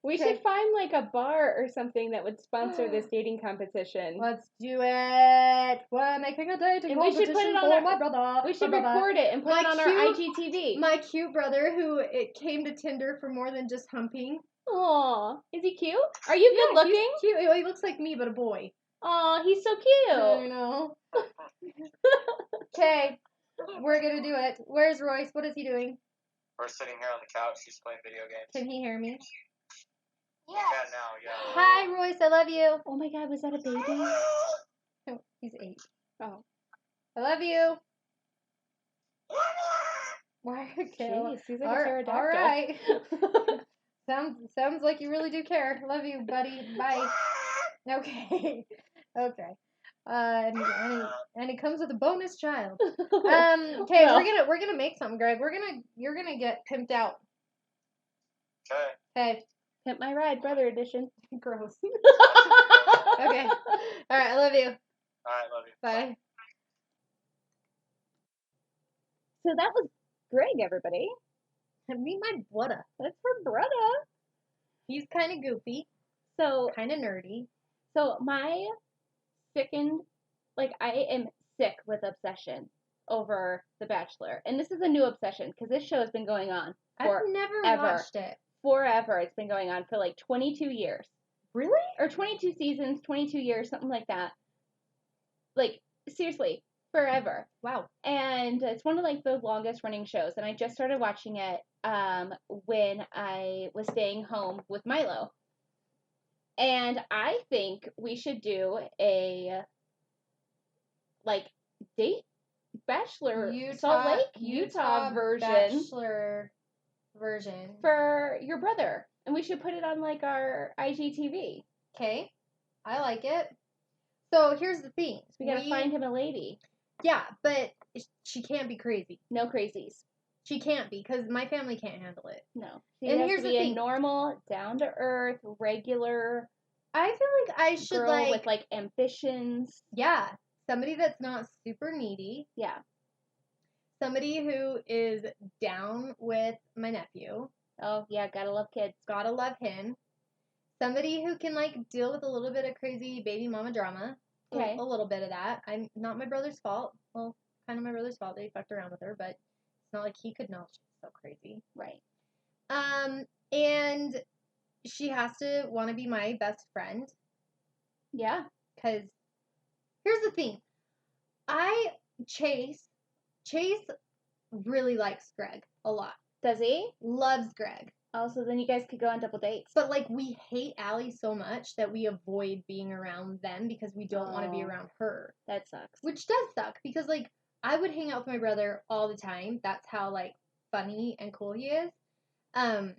We Okay. should find like a bar or something that would sponsor this dating competition. Let's do it. We're making a dating And we should competition put it on for our- my brother. We should my brother. record it and put My it on our IGTV. My cute brother who it came to Tinder for more than just humping. Aw, is he cute? Are you good looking? He's cute. He looks like me, but a boy. Aw, he's so I cute. know. Okay, we're gonna do it. Where's Royce? What is he doing? We're sitting here on the couch. She's playing video games. Can he hear me? Yeah, now, yeah. Hi, Royce. I love you. Oh my god, was that a baby? Oh, he's 8. Oh. I love you. Why? Okay. Jeez, he's like a All pterodactyl. right. Sounds like you really do care. Love you, buddy. Bye. Okay. Okay. And he comes with a bonus child. Okay, Well. we're gonna make something, Greg. You're gonna get pimped out. Okay. Okay. Pimp My Ride, brother edition. Gross. Okay. All right. I love you. Alright, love you. Bye. So that was Greg, everybody. Meet my brother. That's her brother. He's kind of goofy, So, kind of nerdy. my sickened, like, I am sick with obsession over The Bachelor. And this is a new obsession because this show has been going on I've never watched it. forever. It's been going on for like 22 years. Really? Or 22 seasons, 22 years, something like that. Like, seriously, forever. Wow. And it's one of like the longest running shows. And I just started watching it when I was staying home with Milo. And I think we should do a like date Bachelor Salt Lake, Utah version Bachelor version. for your brother. And we should put it on like our IGTV. Okay. I like it. So here's the thing. We gotta find him a lady. Yeah, but she can't be crazy. No crazies. She can't be, because my family can't handle it. No. He And has here's to the be a thing. normal, down to earth, regular I feel like I should girl with like ambitions. yeah, somebody that's not super needy. Yeah. Somebody who is down with my nephew. Oh yeah, gotta love kids. Gotta love him. Somebody who can like deal with a little bit of crazy baby mama drama. Okay. A little bit of that. I'm not my brother's fault. Well, kind of my brother's fault that he fucked around with her, but it's not like he could know she's so crazy. Right. And she has to want to be my best friend. Yeah. Because here's the thing. I Chase really likes Greg a lot. Does he? Loves Greg. Oh, so then you guys could go on double dates. But like we hate Allie so much that we avoid being around them because we don't want to be Oh. around her. That sucks. Which does suck because like I would hang out with my brother all the time. That's how like funny and cool he is. And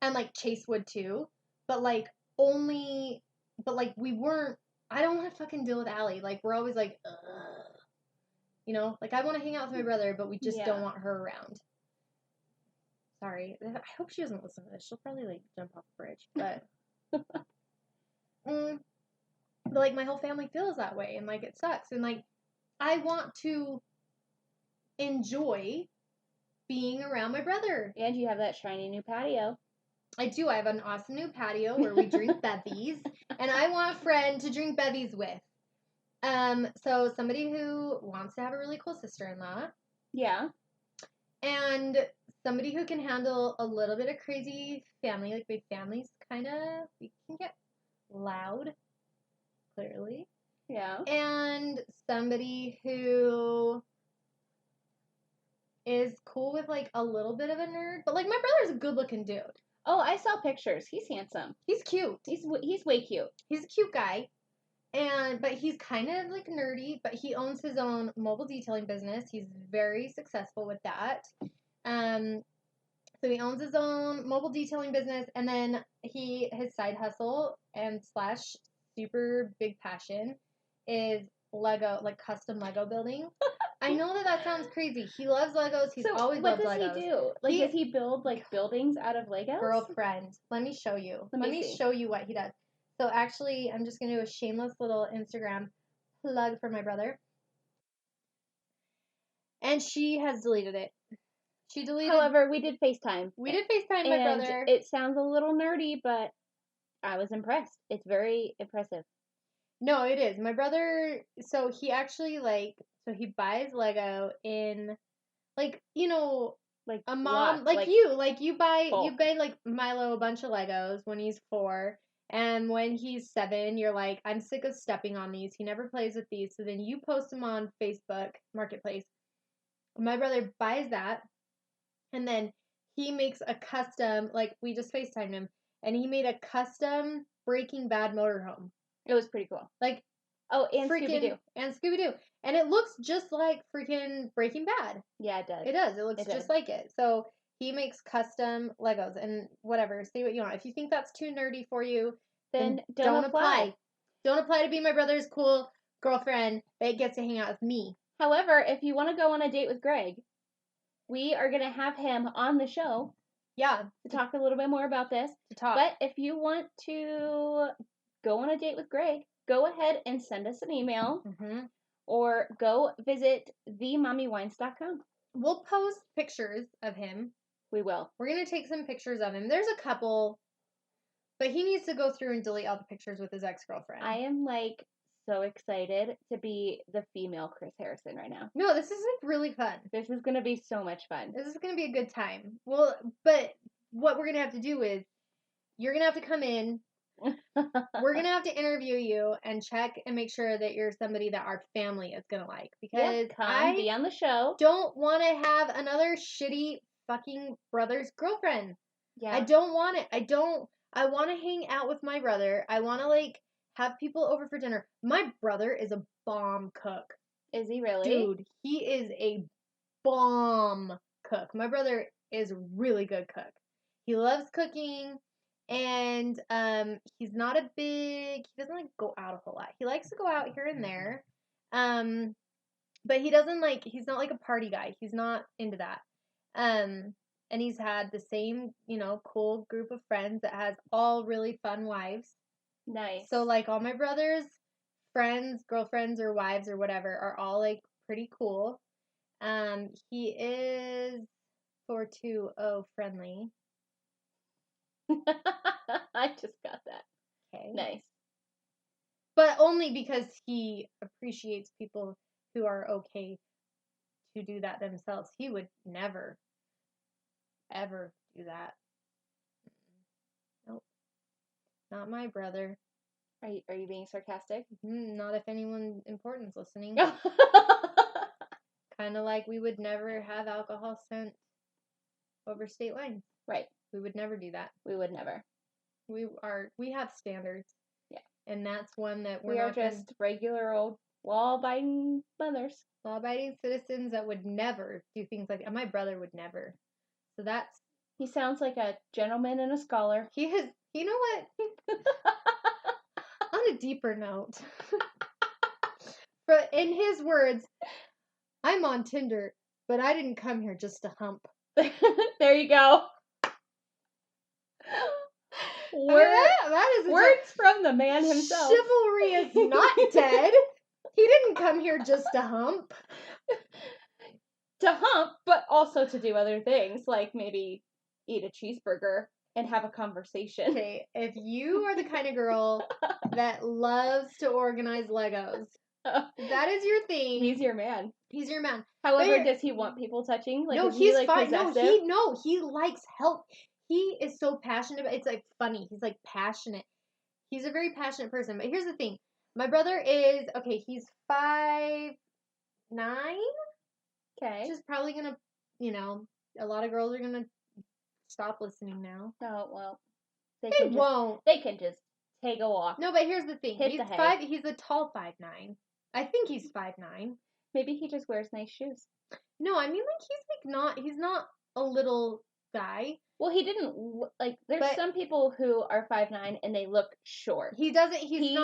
like Chase would too. But like we weren't. I don't want to fucking deal with Allie. Like we're always like, ugh. You know, like I want to hang out with my brother, but we just don't want her around. Sorry, I hope she doesn't listen to this. She'll probably like jump off the bridge, but but like my whole family feels that way, and like it sucks, and like I want to enjoy being around my brother. And you have that shiny new patio. I do. I have an awesome new patio where we drink bevies, and I want a friend to drink bevies with. So somebody who wants to have a really cool sister-in-law. Yeah. And somebody who can handle a little bit of crazy family, like big families, we can get loud, clearly. Yeah. And somebody who is cool with like a little bit of a nerd, but like my brother's a good-looking dude. Oh, I saw pictures. He's handsome. He's cute. He's way cute. He's a cute guy. But he's kind of like nerdy, but he owns his own mobile detailing business. He's very successful with that. So he owns his own mobile detailing business, and then his side hustle and / super big passion is Lego, like custom Lego building. I know that sounds crazy. He loves Legos. He's always loved Legos. What does he do? Like, does he build like buildings out of Legos? Girlfriend, let me show you. Let me show you what he does. So actually, I'm just going to do a shameless little Instagram plug for my brother. And she has deleted it. She deleted. However, we did FaceTime. We did FaceTime my brother. It sounds a little nerdy, but I was impressed. It's very impressive. No, it is. My brother, so he actually he buys Lego in like, you know, like a mom, like you buy like Milo a bunch of Legos when he's 4. And when he's 7, you're like, I'm sick of stepping on these. He never plays with these. So then you post them on Facebook Marketplace. My brother buys that. And then he makes a custom, like we just FaceTimed him. And he made a custom Breaking Bad motorhome. It was pretty cool. Like, and Scooby-Doo. And Scooby-Doo. And it looks just like freaking Breaking Bad. Yeah, it does. It does. It looks just like it. So he makes custom Legos and whatever. See what you want. If you think that's too nerdy for you, then don't apply. Don't apply to be my brother's cool girlfriend that gets to hang out with me. However, if you want to go on a date with Greg, we are going to have him on the show. Yeah. To talk a little bit more about this. But if you want to go on a date with Greg, go ahead and send us an email. Mm-hmm. Or go visit themommywines.com. We'll post pictures of him. We will. We're going to take some pictures of him. There's a couple, but he needs to go through and delete all the pictures with his ex-girlfriend. I am like so excited to be the female Chris Harrison right now. No, this is like really fun. This is going to be so much fun. This is going to be a good time. Well, but what we're going to have to do is you're going to have to come in. We're going to have to interview you and check and make sure that you're somebody that our family is going to like. Because be on the show. Don't want to have another shitty fucking brother's girlfriend. Yeah. I don't want it. I want to hang out with my brother. I want to like have people over for dinner. My brother is a bomb cook. Is he really? Dude, he is a bomb cook. My brother is a really good cook. He loves cooking. And he doesn't like go out a whole lot. He likes to go out here and there. But he's not like a party guy. He's not into that. And he's had the same, cool group of friends that has all really fun wives. Nice. So like all my brother's friends, girlfriends or wives or whatever are all like pretty cool. He is 420 friendly. I just got that. Okay. Nice. But only because he appreciates people who are okay to do that themselves. He would never, ever do that. Nope. Not my brother. Are you being sarcastic? Not if anyone important's listening. Kind of like we would never have alcohol sent over state lines. Right. We would never do that. We would never. We have standards. Yeah. And that's one that We are just regular old law-abiding mothers. Law-abiding citizens that would never do things like that. My brother would never. So that's... He sounds like a gentleman and a scholar. He has... You know what? On a deeper note. But in his words, I'm on Tinder, but I didn't come here just to hump. There you go. That is words from the man himself. Chivalry is not dead. He didn't come here just to hump. To hump, but also to do other things, like maybe eat a cheeseburger and have a conversation. Okay, if you are the kind of girl that loves to organize Legos, that is your thing. He's your man. He's your man. However, does he want people touching? Like, no, he's like fine. possessive? He likes help. He is so passionate about it's like funny. He's like passionate. He's a very passionate person. But here's the thing. My brother is he's 5'9". Okay. Which is probably gonna, a lot of girls are gonna stop listening now. Oh well. They won't. They can just take a walk. No, but here's the thing. Hit He's the hay. He's a tall 5'9". I think he's 5'9". Maybe he just wears nice shoes. No, I mean he's not a little guy. Well, he didn't there's some people who are 5'9" and they look short. He doesn't. He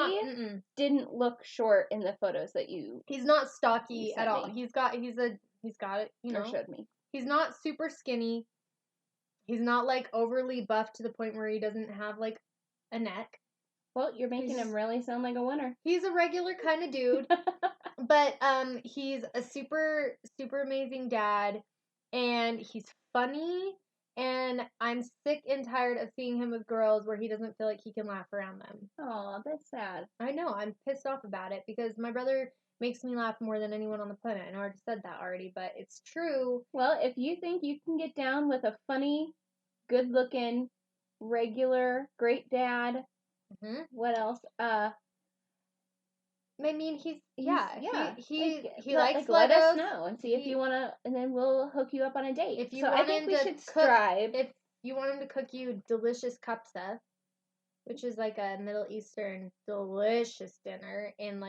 didn't look short in the photos that you. He's not stocky at all. He's got it. Or showed me. He's not super skinny. He's not like overly buff to the point where he doesn't have like a neck. Well, you're making him really sound like a winner. He's a regular kind of dude. But he's a super, super amazing dad, and he's funny, and I'm sick and tired of seeing him with girls where he doesn't feel like he can laugh around them. Oh, that's sad. I know, I'm pissed off about it, because my brother makes me laugh more than anyone on the planet. I know I already said that already, but it's true. Well, if you think you can get down with a funny, good-looking, regular, great dad, what else? I mean, he Legos. likes Legos. Let us know and see if you want to, and then we'll hook you up on a date. I think we should strive. If you want him to cook you delicious kapsa, which is like a Middle Eastern delicious dinner in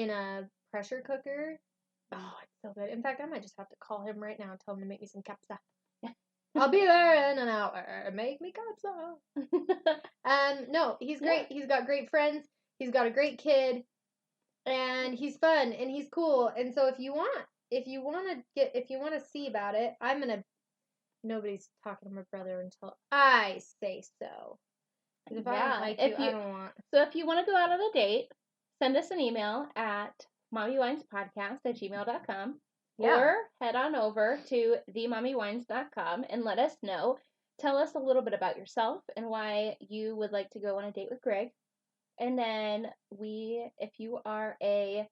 a pressure cooker. Oh, it's so good. In fact, I might just have to call him right now and tell him to make me some kapsa. I'll be there in an hour. Make me kapsa. No, he's great. Yeah. He's got great friends. He's got a great kid, and he's fun, and he's cool. And so if you want to see about it, nobody's talking to my brother until I say so. If I don't like you, I don't want. So if you want to go out on a date, send us an email at mommywinespodcast@gmail.com. Yeah. Or head on over to themommywines.com and let us know. Tell us a little bit about yourself and why you would like to go on a date with Greg. And then if you are a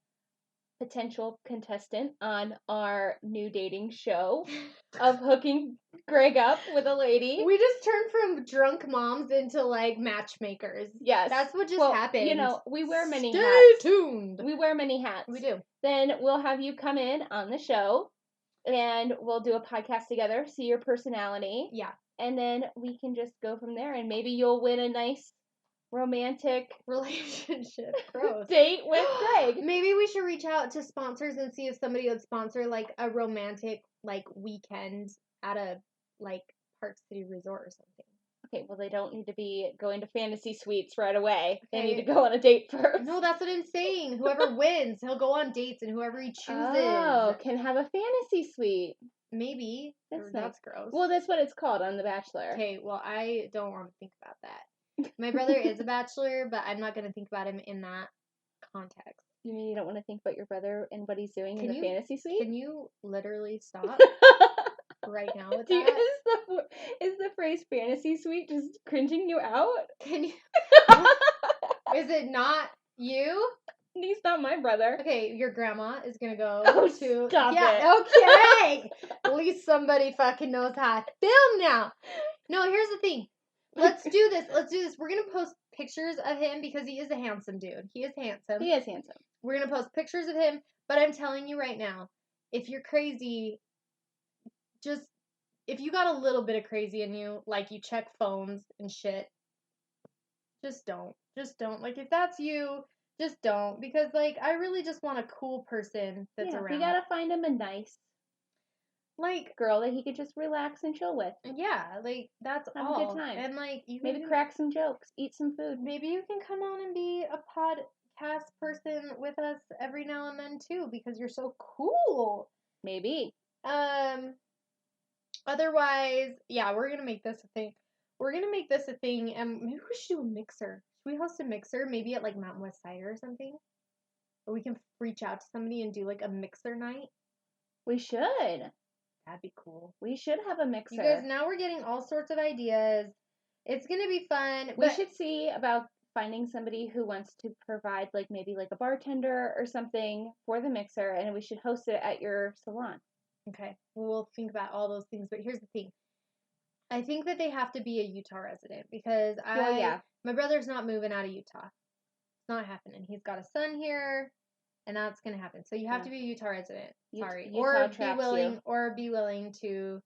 potential contestant on our new dating show of hooking Greg up with a lady. We just turned from drunk moms into like matchmakers. Yes. That's what just happened. You know, we wear many hats. Stay tuned. We wear many hats. We do. Then we'll have you come in on the show and we'll do a podcast together, see your personality. Yeah. And then we can just go from there and maybe you'll win a nice romantic relationship date with Greg. Maybe we should reach out to sponsors and see if somebody would sponsor like a romantic like weekend at a like Park City Resort or something. Okay, well they don't need to be going to fantasy suites right away. Okay. They need to go on a date first. No, that's what I'm saying. Whoever wins, he'll go on dates, and whoever he chooses can have a fantasy suite. Maybe. That's gross. Well, that's what it's called on The Bachelor. Okay, well I don't want to think about that. My brother is a bachelor, but I'm not going to think about him in that context. You mean you don't want to think about your brother and what he's doing in the fantasy suite? Can you literally stop right now with that? Is the phrase fantasy suite just cringing you out? Can you? Is it not you? He's not my brother. Okay, your grandma is going to go to... Stop it. Okay. At least somebody fucking knows how to film now. No, here's the thing. Let's do this. We're going to post pictures of him because he is a handsome dude. He is handsome. We're going to post pictures of him. But I'm telling you right now, if you're crazy, just, if you got a little bit of crazy in you, like you check phones and shit, just don't. Just don't. Like, if that's you, just don't. Because, like, I really just want a cool person that's Yeah, around. we gotta find him a nice like, girl that he could just relax and chill with. yeah, like, that's Have all. a good time. And, like, you Maybe can, crack some jokes, eat some food. maybe you can come on and be a podcast person with us every now and then, too, because you're so cool. Maybe. Otherwise, yeah, we're gonna make this a thing. We're gonna make this a thing, and maybe we should do a mixer. Should we host a mixer, maybe at like Mountain West Cider or something? Or we can reach out to somebody and do like a mixer night. We should. That'd be cool. We should have a mixer. You guys, now we're getting all sorts of ideas. It's gonna be fun. We should see about finding somebody who wants to provide like maybe like a bartender or something for the mixer, and we should host it at your salon. Okay, we'll think about all those things. But here's the thing. I think that they have to be a Utah resident because my brother's not moving out of Utah. It's not happening. He's got a son here, and that's gonna happen. So you have to be a Utah resident. Sorry, Utah or be willing to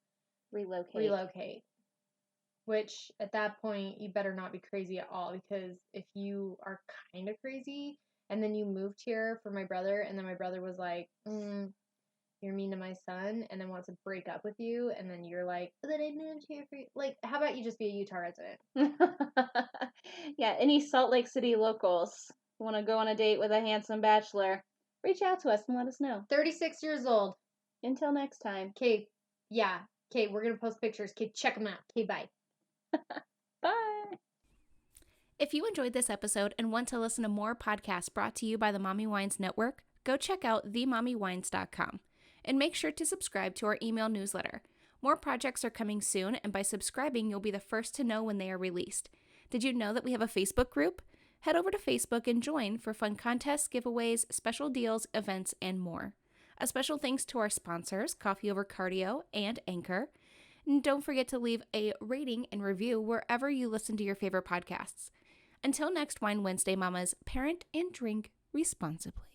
relocate. Which at that point you better not be crazy at all, because if you are kind of crazy and then you moved here for my brother, and then my brother was like, you're mean to my son, and then wants to break up with you, and then you're like, but I moved here for you. Like, how about you just be a Utah resident? Yeah, any Salt Lake City locals who want to go on a date with a handsome bachelor, reach out to us and let us know. 36 years old. Until next time. Okay, yeah. Okay, we're going to post pictures. Okay, check them out. Okay, bye. Bye. If you enjoyed this episode and want to listen to more podcasts brought to you by the Mommy Wines Network, go check out themommywines.com. And make sure to subscribe to our email newsletter. More projects are coming soon, and by subscribing, you'll be the first to know when they are released. Did you know that we have a Facebook group? Head over to Facebook and join for fun contests, giveaways, special deals, events, and more. A special thanks to our sponsors, Coffee Over Cardio and Anchor. And don't forget to leave a rating and review wherever you listen to your favorite podcasts. Until next Wine Wednesday, Mamas, parent and drink responsibly.